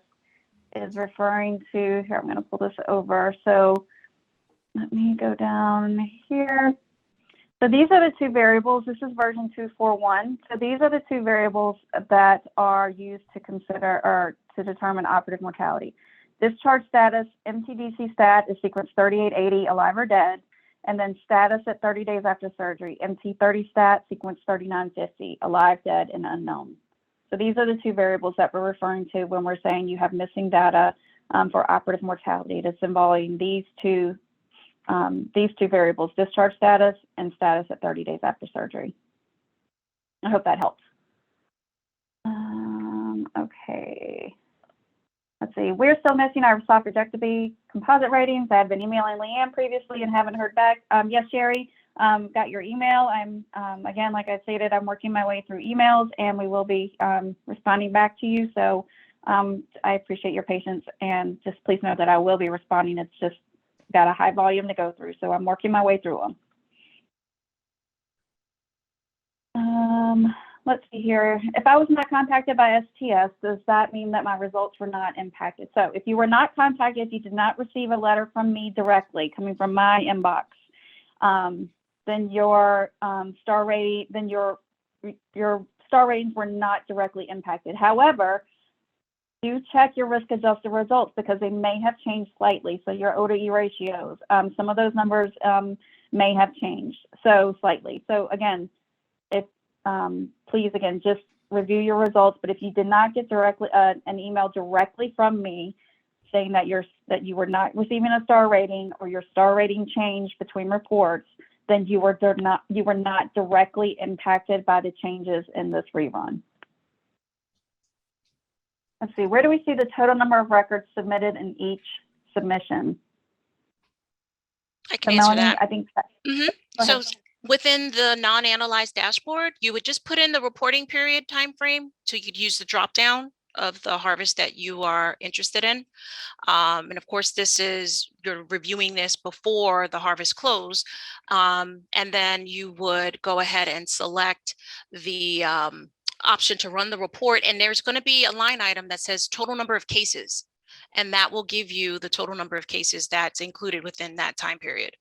is referring to, here, I'm going to pull this over. So let me go down here. So these are the two variables. This is version 241. So these are the two variables that are used to consider or to determine operative mortality. Discharge status, MTDC stat is sequence 3880, alive or dead. And then status at 30 days after surgery, MT30 stat, sequence 3950, alive, dead, and unknown. So these are the two variables that we're referring to when we're saying you have missing data for operative mortality. That's involving these two variables, discharge status and status at 30 days after surgery. I hope that helps. Okay. Let's see. We're still missing our esophagectomy composite ratings. I had been emailing Leanne previously and haven't heard back. Yes, Sherry, got your email. I'm, again, like I stated, I'm working my way through emails and we will be responding back to you. So I appreciate your patience, and just please know that I will be responding. It's just got a high volume to go through, so I'm working my way through them. Let's see here. If I was not contacted by STS, does that mean that my results were not impacted? So if you were not contacted, if you did not receive a letter from me directly coming from my inbox, then your star rating, then your star ratings were not directly impacted. However, do check your risk adjusted results because they may have changed slightly. So your O to E ratios, some of those numbers may have changed so slightly. So again, if please again just review your results. But if you did not get directly an email directly from me saying that you were not receiving a star rating or your star rating changed between reports, then you were not directly impacted by the changes in this rerun. Let's see, where do we see the total number of records submitted in each submission? I can answer Melanie, that. I think So within the non-analyzed dashboard, you would just put in the reporting period time frame. So you could use the drop down of the harvest that you are interested in. And of course, you're reviewing this before the harvest close. And then you would go ahead and select the option to run the report. And there's going to be a line item that says total number of cases. And that will give you the total number of cases that's included within that time period.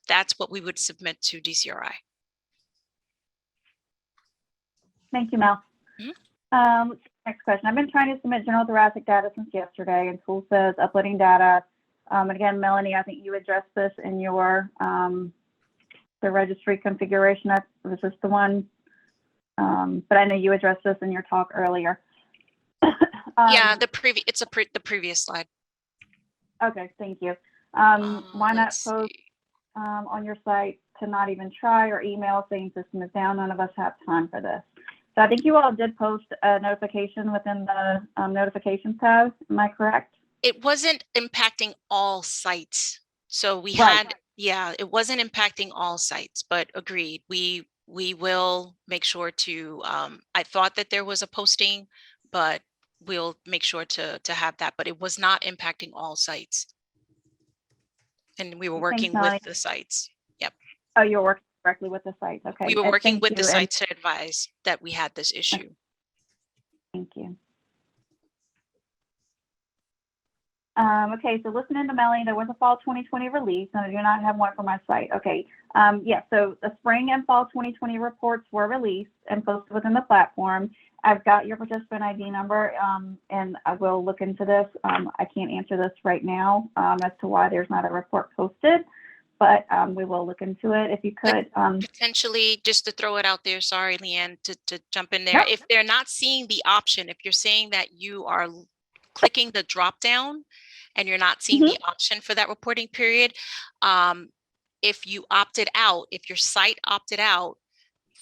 That's what we would submit to DCRI. Thank you, Mel. Next question. I've been trying to submit general thoracic data since yesterday, and tool says uploading data. And again, Melanie, I think you addressed this in your the registry configuration. Was this the one? But I know you addressed this in your talk earlier. Yeah, the previous slide. Okay, thank you. Why not Let's post see. on your site to not even try, or email saying system is down? None of us have time for this. So I think you all did post a notification within the notifications tab. Am I correct? It wasn't impacting all sites. So we Right. had, yeah, it wasn't impacting all sites, but agreed. We will make sure to, I thought that there was a posting, but we'll make sure to have that, but it was not impacting all sites. And we were working Melanie. with the sites. Yep. Oh, you're working directly with the sites. Okay. We were And working thank with the you, and sites to advise that we had this issue. thank you. Okay, so listening to Melanie, there was a fall 2020 release, and I do not have one for my site. Okay, yeah, so the spring and fall 2020 reports were released and posted within the platform. I've got your participant ID number, and I will look into this. I can't answer this right now as to why there's not a report posted, but we will look into it if you could. Potentially, just to throw it out there, sorry, Leanne, to jump in there. Nope. If they're not seeing the option, if you're saying that you are clicking the drop down and you're not seeing the option for that reporting period, if you opted out, if your site opted out,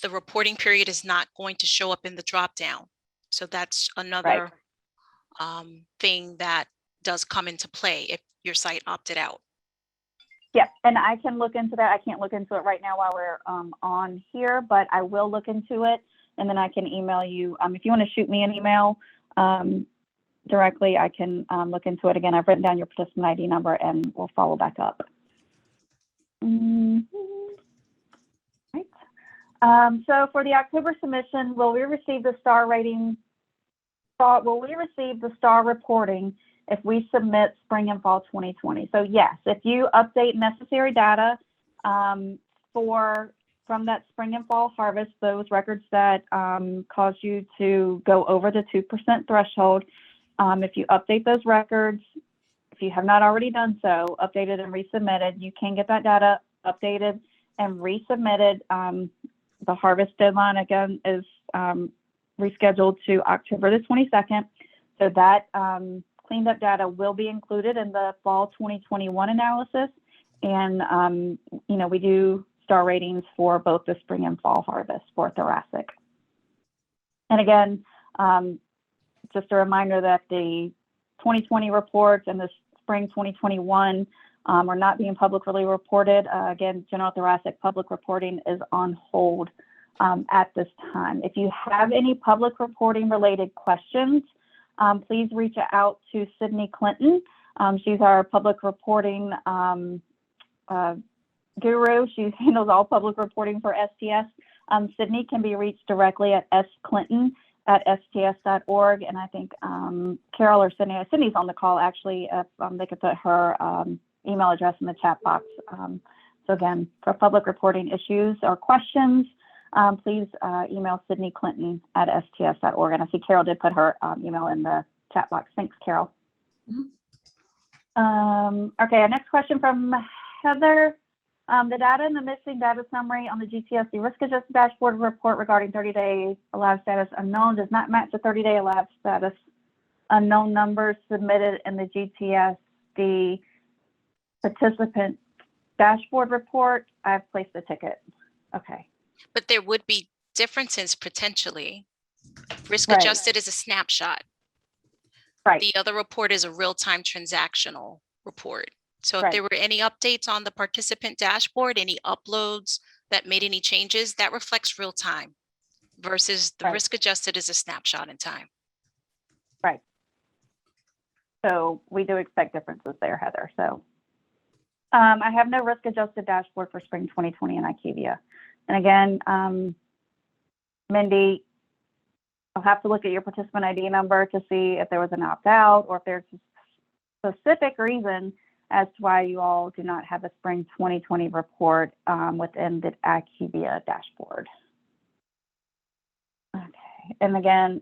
the reporting period is not going to show up in the drop down. So that's another thing that does come into play if your site opted out. Yeah, and I can look into that. I can't look into it right now while we're on here, but I will look into it, and then I can email you. If you want to shoot me an email directly, I can look into it. Again, I've written down your participant ID number, and we'll follow back up. Right. So for the October submission, will we receive the star rating? Will we receive the star reporting if we submit spring and fall 2020? So yes, if you update necessary data from that spring and fall harvest, those records that caused you to go over the 2% threshold, if you update those records, if you have not already done so, updated and resubmitted, you can get that data updated and resubmitted. The harvest deadline again is rescheduled to October the 22nd. So that cleaned up data will be included in the fall 2021 analysis. And, you know, we do star ratings for both the spring and fall harvest for thoracic. And again, just a reminder that the 2020 reports and the spring 2021 are not being publicly reported. Again, general thoracic public reporting is on hold at this time. If you have any public reporting related questions, please reach out to Sydney Clinton. She's our public reporting guru. She handles all public reporting for STS. Sydney can be reached directly at sclinton@sts.org. And I think Carol or Sydney's on the call actually, if they could put her email address in the chat box. So again, for public reporting issues or questions, please email Sydney Clinton at sts.org. And I see Carol did put her email in the chat box. Thanks, Carol. Okay, our next question from Heather. The data in the missing data summary on the GTSD risk adjusted dashboard report regarding 30-day allowed status unknown does not match the 30-day allowed status unknown numbers submitted in the GTSD participant dashboard report. I've placed a ticket. Okay. But there would be differences potentially. Risk adjusted is a snapshot. Right. The other report is a real-time transactional report. So if Right. there were any updates on the participant dashboard, any uploads that made any changes, that reflects real time versus the Right. risk adjusted is a snapshot in time. Right. So we do expect differences there, Heather. So I have no risk adjusted dashboard for spring 2020 in IQVIA. And again, Mindy, I'll have to look at your participant ID number to see if there was an opt-out or if there's a specific reason as to why you all do not have a spring 2020 report within the IQVIA dashboard. Okay, and again,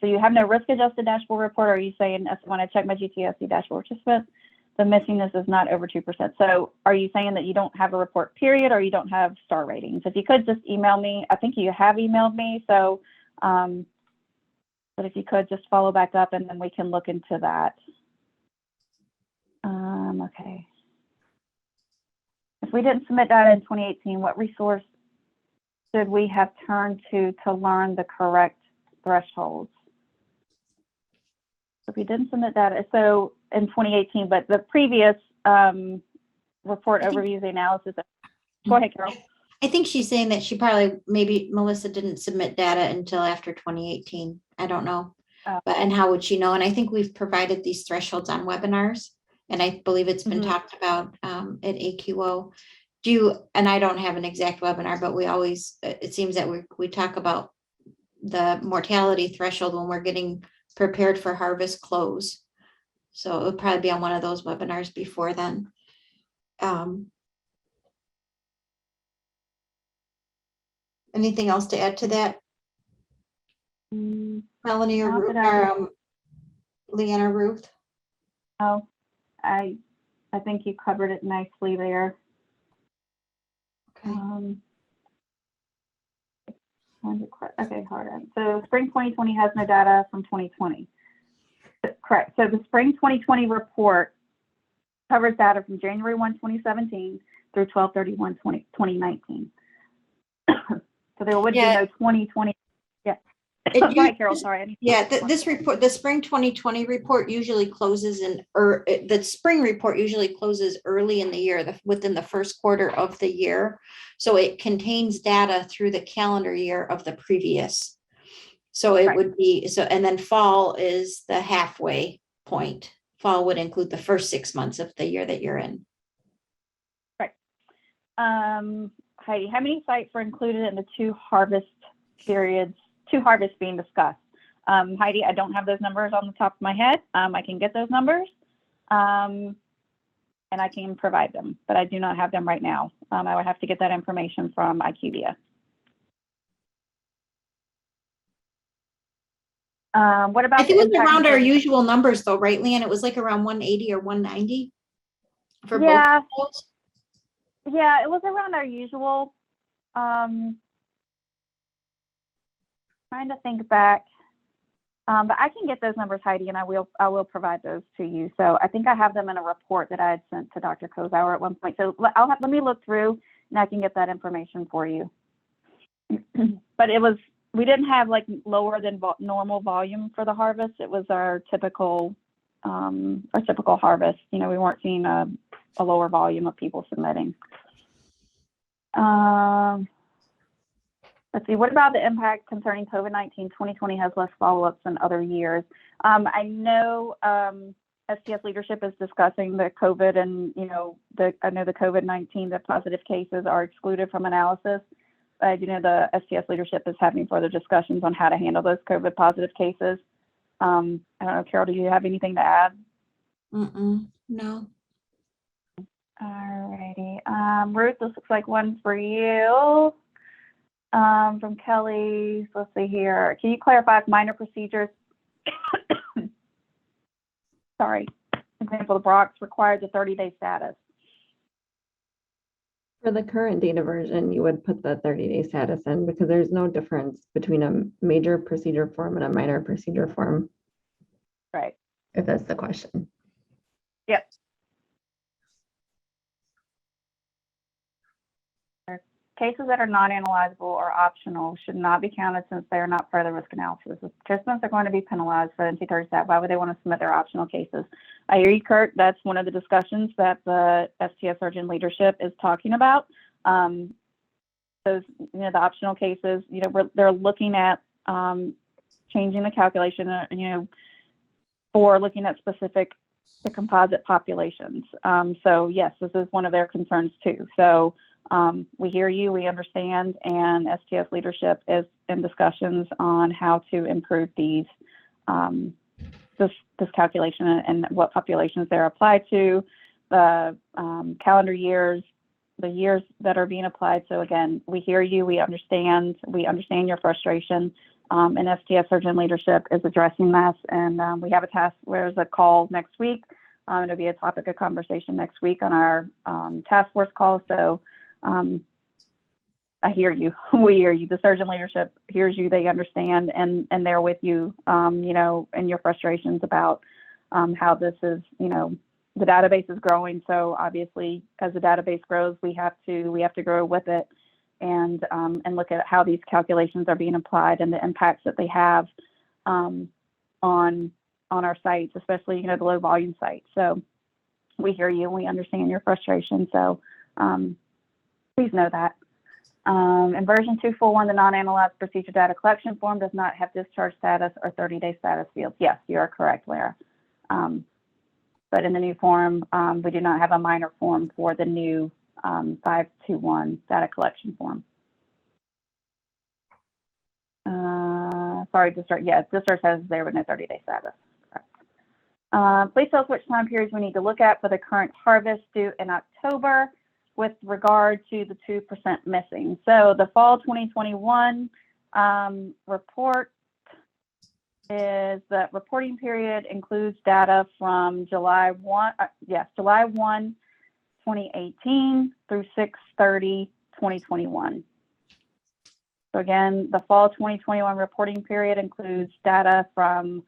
so you have no risk-adjusted dashboard report, or are you saying, when I check my GTSD dashboard participant, the missingness is not over 2%? So are you saying that you don't have a report period, or you don't have star ratings? If you could just email me. I think you have emailed me, so but if you could just follow back up, and then we can look into that. Okay. If we didn't submit data in 2018, what resource should we have turned to learn the correct thresholds? If we didn't submit data, so in 2018, but the previous report overviews the analysis. Go ahead, Carol. I think she's saying that she probably, maybe Melissa didn't submit data until after 2018. I don't know. But, and how would she know? And I think we've provided these thresholds on webinars, and I believe it's been talked about at AQO. And I don't have an exact webinar, but we always, it seems that we talk about the mortality threshold when we're getting prepared for harvest close. So it would probably be on one of those webinars before then. Anything else to add to that? Melanie or Leanna, Ruth? Oh, I think you covered it nicely there. Okay. Okay, hold on. So spring 2020 has no data from 2020. Correct. So the spring 2020 report covers data from January 1, 2017 through 12/31/2019. So there would be no 2020. Yeah. Right, Carol. Sorry. This report, the spring 2020 report usually closes the spring report usually closes early in the year, within the first quarter of the year. So it contains data through the calendar year of the previous. So it would be, and then fall is the halfway point. Fall would include the first 6 months of the year that you're in. Right. Heidi, how many sites were included in the two harvests being discussed? Heidi, I don't have those numbers on the top of my head. I can get those numbers and I can provide them, but I do not have them right now. I would have to get that information from IQVIA. What about? I think it was around our usual numbers though, right, Leanne? It was like around 180 or 190 for both. Yeah, it was around our usual. Trying to think back, but I can get those numbers, Heidi, and I will provide those to you. So I think I have them in a report that I had sent to Dr. Kozauer at one point. So let me look through, and I can get that information for you. But we didn't have like lower than normal volume for the harvest. It was our typical harvest. You know, we weren't seeing a lower volume of people submitting. Let's see, what about the impact concerning COVID-19? 2020 has less follow-ups than other years. I know STS leadership is discussing the COVID and, I know the COVID-19, the positive cases are excluded from analysis. The STS leadership is having further discussions on how to handle those COVID positive cases. I don't know, Carol, do you have anything to add? No. All righty. Ruth, this looks like one for you. From Kelly, let's see here. Can you clarify if minor procedures, example, the Brox required the 30-day status? For the current data version, you would put the 30-day status in because there's no difference between a major procedure form and a minor procedure form. Right. If that's the question. Yep. Cases that are non-analyzable or optional should not be counted since they are not part of the risk analysis. If participants are going to be penalized for the NT30 stat, why would they want to submit their optional cases? I hear you, Kurt. That's one of the discussions that the STS surgeon leadership is talking about. Those, the optional cases, they're looking at changing the calculation, for looking at the composite populations. So yes, this is one of their concerns too. So we hear you, we understand, and STS leadership is in discussions on how to improve these this calculation and what populations they're applied to, the calendar years, the years that are being applied. So again, we hear you, we understand your frustration, and STS surgeon leadership is addressing this. And we have there's a call next week. It'll be a topic of conversation next week on our task force call. So I hear you, we hear you. The surgeon leadership hears you, they understand, and they're with you, you know, and your frustrations about how this is, you know, the database is growing. So obviously, as the database grows, we have to grow with it, and look at how these calculations are being applied and the impacts that they have on our sites, especially, you know, the low volume sites. So we hear you and we understand your frustration. So please know that. In version 241, the non-analyzed procedure data collection form does not have discharge status or 30-day status fields. Yes, you are correct, Lara. But in the new form, we do not have a minor form for the new 521 data collection form. Sorry, discharge. Yes, discharge says there with no 30-day status. Please tell us which time periods we need to look at for the current harvest due in October with regard to the 2% missing. So the fall 2021 report is that reporting period includes data from July 1, 2018 through 6/30/2021. So again, the fall 2021 reporting period includes data from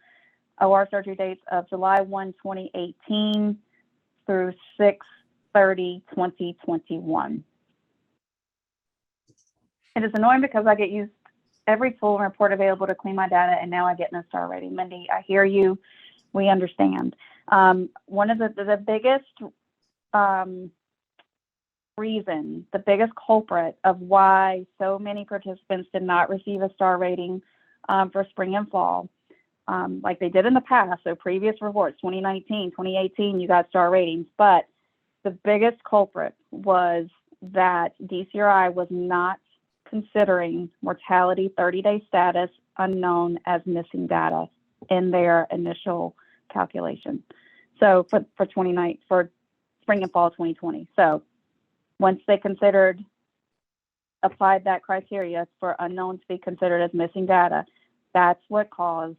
OR surgery dates of July 1, 2018 through 6/30/2021. It is annoying because I get used every tool and report available to clean my data, and now I get no star rating. Mindy, I hear you. We understand. One of the biggest reason, the biggest culprit of why so many participants did not receive a star rating for spring and fall, like they did in the past. So previous reports, 2019, 2018, you got star ratings, but the biggest culprit was that DCRI was not considering mortality 30-day status unknown as missing data in their initial calculation. So for spring and fall 2020. So once they applied that criteria for unknown to be considered as missing data, that's what caused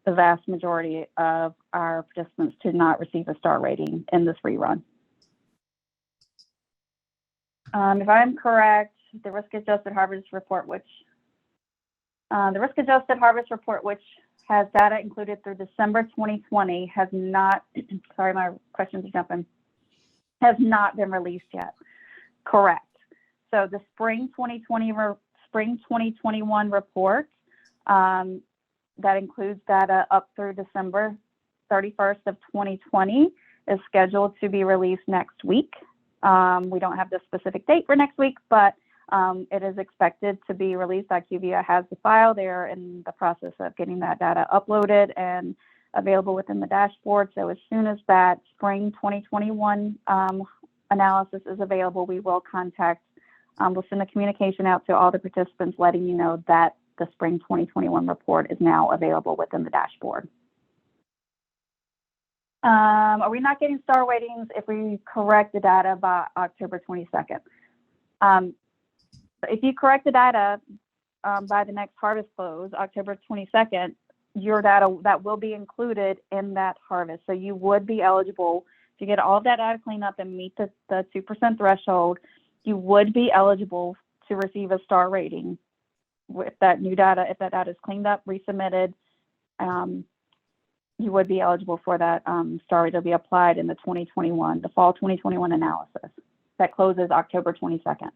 the vast majority of our participants to not receive a star rating in this rerun. If I'm correct, the risk-adjusted harvest report, which has data included through December 2020, has not. Sorry, my questions are jumping. Has not been released yet. Correct. So the spring 2021 report that includes data up through December 31st of 2020 is scheduled to be released next week. We don't have the specific date for next week, but it is expected to be released. IQVIA has the file. They're in the process of getting that data uploaded and available within the dashboard. So as soon as that spring 2021 analysis is available, we will we'll send a communication out to all the participants letting you know that the spring 2021 report is now available within the dashboard. Are we not getting star ratings if we correct the data by October 22nd? If you correct the data by the next harvest close, October 22nd, your data that will be included in that harvest. So you would be eligible to get all of that data cleaned up and meet the 2% threshold. You would be eligible to receive a star rating with that new data. If that data is cleaned up, resubmitted, you would be eligible for that star rate to be applied in the fall 2021 analysis that closes October 22nd.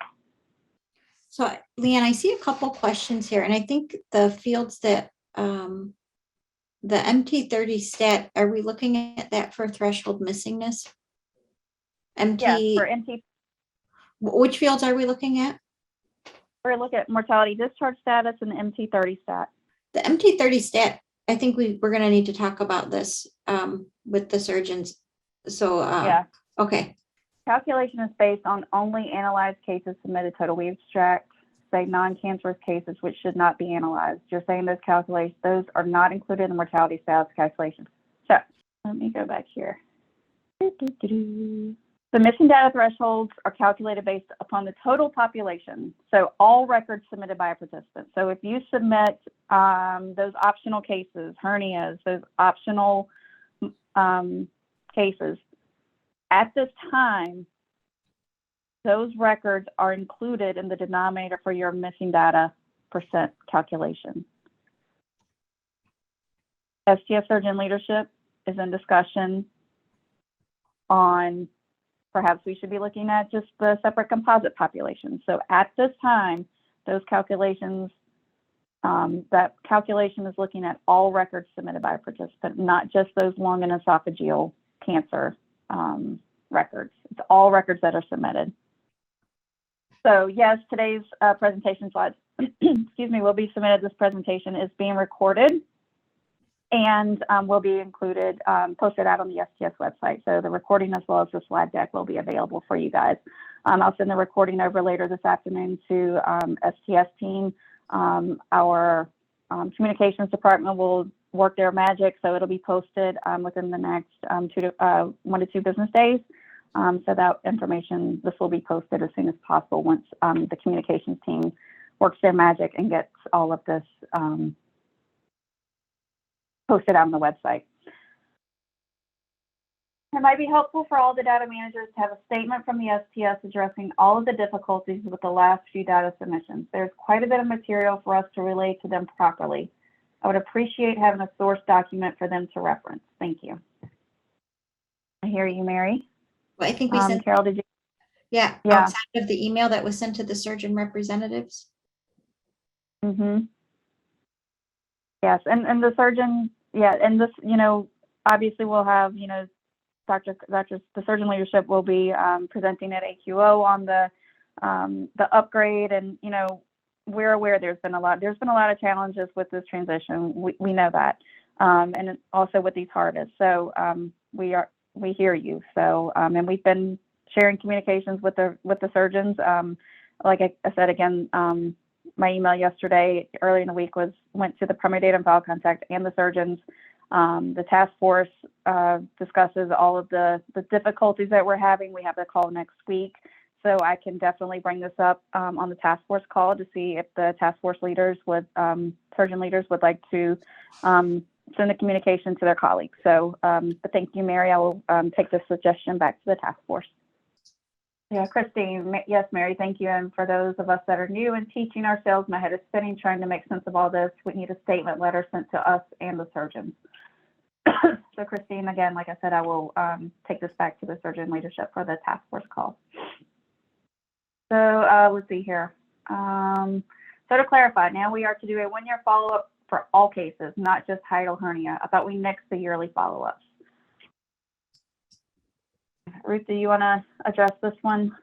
So Leanne, I see a couple questions here, and I think the fields that the MT30 stat, are we looking at that for threshold missingness? Yes, for MT. Which fields are we looking at? We're looking at mortality discharge status and the MT30 stat. The MT30 stat I think we're gonna need to talk about this with the surgeons. So, Yeah. okay, Calculation is based on only analyzed cases submitted total. We extract, say, non-cancerous cases which should not be analyzed. You're saying those calculations, those are not included in the mortality status calculations. So let me go back here. The missing data thresholds are calculated based upon the total population. So all records submitted by a participant. So if you submit those optional cases, hernias, those optional cases, at this time, those records are included in the denominator for your missing data percent calculation. STS surgeon leadership is in discussion on perhaps we should be looking at just the separate composite population. So at this time, those calculations, that calculation is looking at all records submitted by a participant, not just those lung and esophageal cancer records. It's all records that are submitted. So yes, today's presentation slides, excuse me, will be submitted. This presentation is being recorded and will be included, posted out on the STS website. So the recording as well as the slide deck will be available for you guys. I'll send the recording over later this afternoon to STS team. Our communications department will work their magic, so it'll be posted within the next 1 to 2 business days. So that information, this will be posted as soon as possible once the communications team works their magic and gets all of this posted on the website. It might be helpful for all the data managers to have a statement from the STS addressing all of the difficulties with the last few data submissions. There's quite a bit of material for us to relay to them properly. I would appreciate having a source document for them to reference. Thank you. I hear you, Mary. well, I think we sent, Carol, did you? yeah, Yeah. outside of the email that was sent to the surgeon representatives. Mm-hmm. Yes, and the surgeon, yeah, and this, you know, obviously we'll have, you know, the surgeon leadership will be presenting at AQO on the upgrade, and you know, we're aware there's been a lot of challenges with this transition. We know that, and also with these harvests. So we hear you. So and we've been sharing communications with the surgeons. Like I said again, my email yesterday, early in the week, went to the primary data and file contact and the surgeons. The task force discusses all of the difficulties that we're having. We have a call next week, so I can definitely bring this up on the task force call to see if the task force leaders would, surgeon leaders would like to send the communication to their colleagues. So, but thank you, Mary. I will take this suggestion back to the task force. Yeah, Christine, yes, Mary, thank you. And for those of us that are new and teaching ourselves, my head is spinning trying to make sense of all this. We need a statement letter sent to us and the surgeons. So Christine, again, like I said, I will take this back to the surgeon leadership for the task force call. So let's see here. So to clarify, now we are to do a 1-year follow-up for all cases, not just hiatal hernia. I thought we nixed the yearly follow-ups. Ruth, do you want to address this one?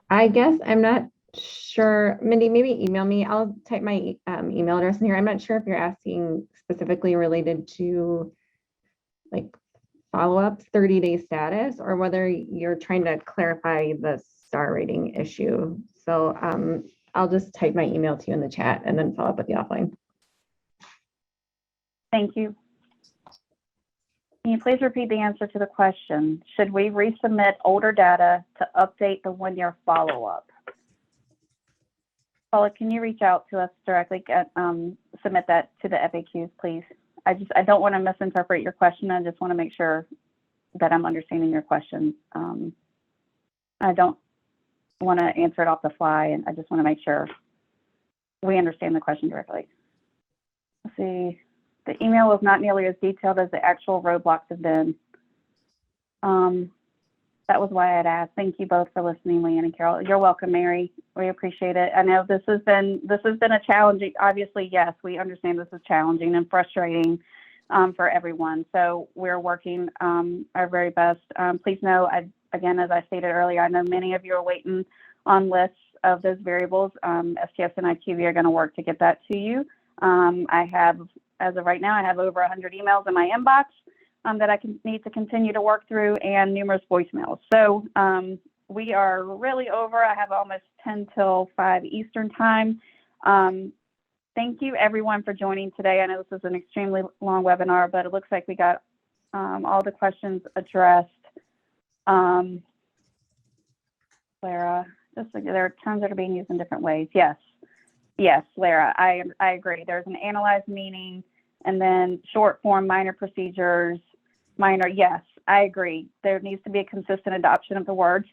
I guess I'm not sure. Mindy, maybe email me. I'll type my email address in here. I'm not sure if you're asking specifically related to like follow-up 30-day status or whether you're trying to clarify the star rating issue. So I'll just type my email to you in the chat and then follow up with you offline. Thank you. Can you please repeat the answer to the question? Should we resubmit older data to update the 1-year follow-up? Paula, can you reach out to us directly, submit that to the FAQs, please? I don't want to misinterpret your question. I just want to make sure that I'm understanding your question. I don't want to answer it off the fly, and I just want to make sure we understand the question directly. Let's see. The email was not nearly as detailed as the actual roadblocks have been. That was why I'd asked. Thank you both for listening, Leanne and Carol. You're welcome, Mary. We appreciate it. I know this has been a challenging. Obviously, yes, we understand this is challenging and frustrating for everyone. So we're working our very best. Please know, again, as I stated earlier, I know many of you are waiting on lists of those variables. STS and IQVIA are going to work to get that to you. I have, as of right now, I have over 100 emails in my inbox that I need to continue to work through, and numerous voicemails. So we are really over. I have almost 10 till 5 Eastern time. Thank you everyone for joining today. I know this is an extremely long webinar, but it looks like we got all the questions addressed. Lara, just like there are terms that are being used in different ways. Yes, Lara, I agree. There's an analyzed meaning, and then short form, minor procedures, minor. Yes, I agree. There needs to be a consistent adoption of the words.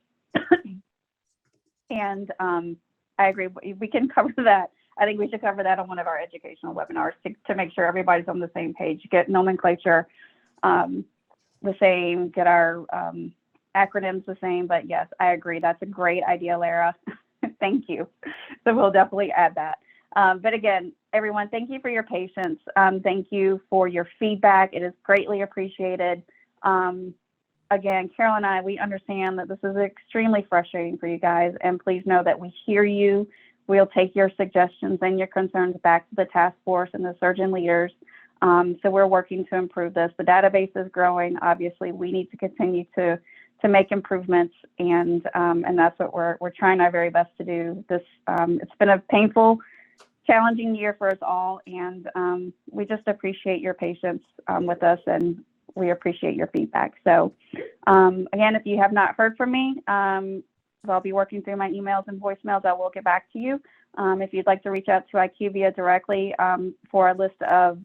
And I agree. We can cover that. I think we should cover that on one of our educational webinars to make sure everybody's on the same page, get nomenclature the same, get our acronyms the same. But yes, I agree. That's a great idea, Lara. Thank you. So we'll definitely add that. But again, everyone, thank you for your patience. Thank you for your feedback. It is greatly appreciated. Again, Carol and I, we understand that this is extremely frustrating for you guys, and please know that we hear you. We'll take your suggestions and your concerns back to the task force and the surgeon leaders. So we're working to improve this. The database is growing. Obviously, we need to continue to make improvements, and that's what we're trying our very best to do. This it's been a painful, challenging year for us all, and we just appreciate your patience with us, and we appreciate your feedback. So again, if you have not heard from me, I'll be working through my emails and voicemails. I will get back to you. If you'd like to reach out to IQVIA directly for a list of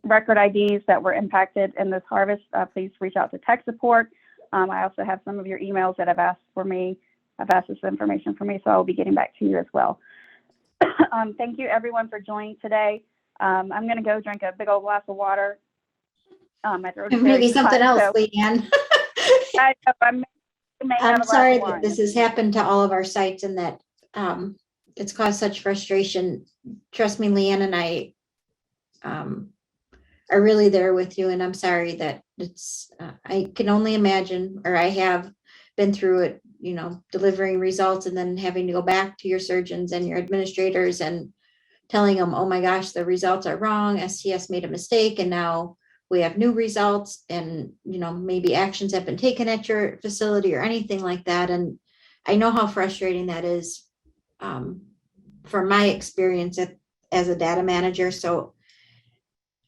record IDs that were impacted in this harvest, please reach out to tech support. I also have some of your emails that have asked this information for me, so I'll be getting back to you as well. Thank you everyone for joining today. I'm going to go drink a big old glass of water. My throat is Maybe very something hot, else, so Leanne. I'm sorry that this has happened to all of our sites, and that it's caused such frustration. Trust me, Leanne and I are really there with you, and I'm sorry that it's, I can only imagine, or I have been through it, you know, delivering results and then having to go back to your surgeons and your administrators and telling them, oh my gosh, the results are wrong. STS made a mistake, and now we have new results, and, you know, maybe actions have been taken at your facility or anything like that. And I know how frustrating that is from my experience as a data manager. So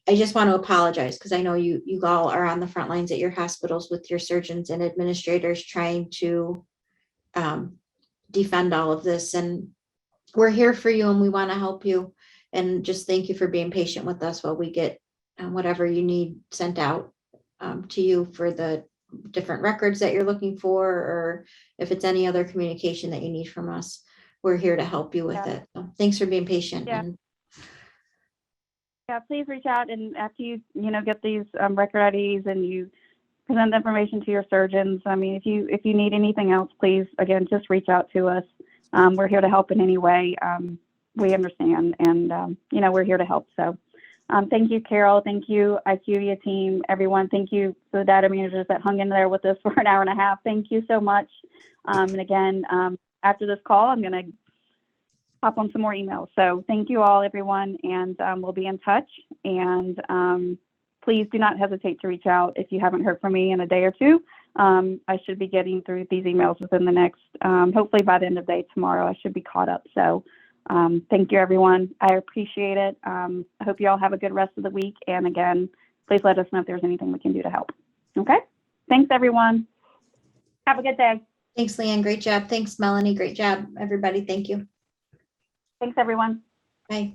I just want to apologize, because I know you all are on the front lines at your hospitals with your surgeons and administrators trying to defend all of this. And we're here for you, and we want to help you. And just thank you for being patient with us while we get whatever you need sent out to you for the different records that you're looking for, or if it's any other communication that you need from us, we're here to help you with it. So thanks for being patient. Yeah. And yeah, please reach out, and after you get these record IDs and you present the information to your surgeons. I mean, if you need anything else, please, again, just reach out to us. We're here to help in any way. We understand, and we're here to help. So thank you, Carol. Thank you, IQVIA team, everyone. Thank you to the data managers that hung in there with us for an hour and a half. Thank you so much. And again, after this call, I'm going to hop on some more emails. So thank you all, everyone, and we'll be in touch. And please do not hesitate to reach out if you haven't heard from me in a day or two. I should be getting through these emails within the next, hopefully by the end of the day tomorrow, I should be caught up. So thank you, everyone. I appreciate it. I hope you all have a good rest of the week. And again, please let us know if there's anything we can do to help. Okay? Thanks, everyone. Have a good day. thanks, Leanne. Great job. Thanks, Melanie. Great job, everybody. Thank you. Thanks, everyone. Bye.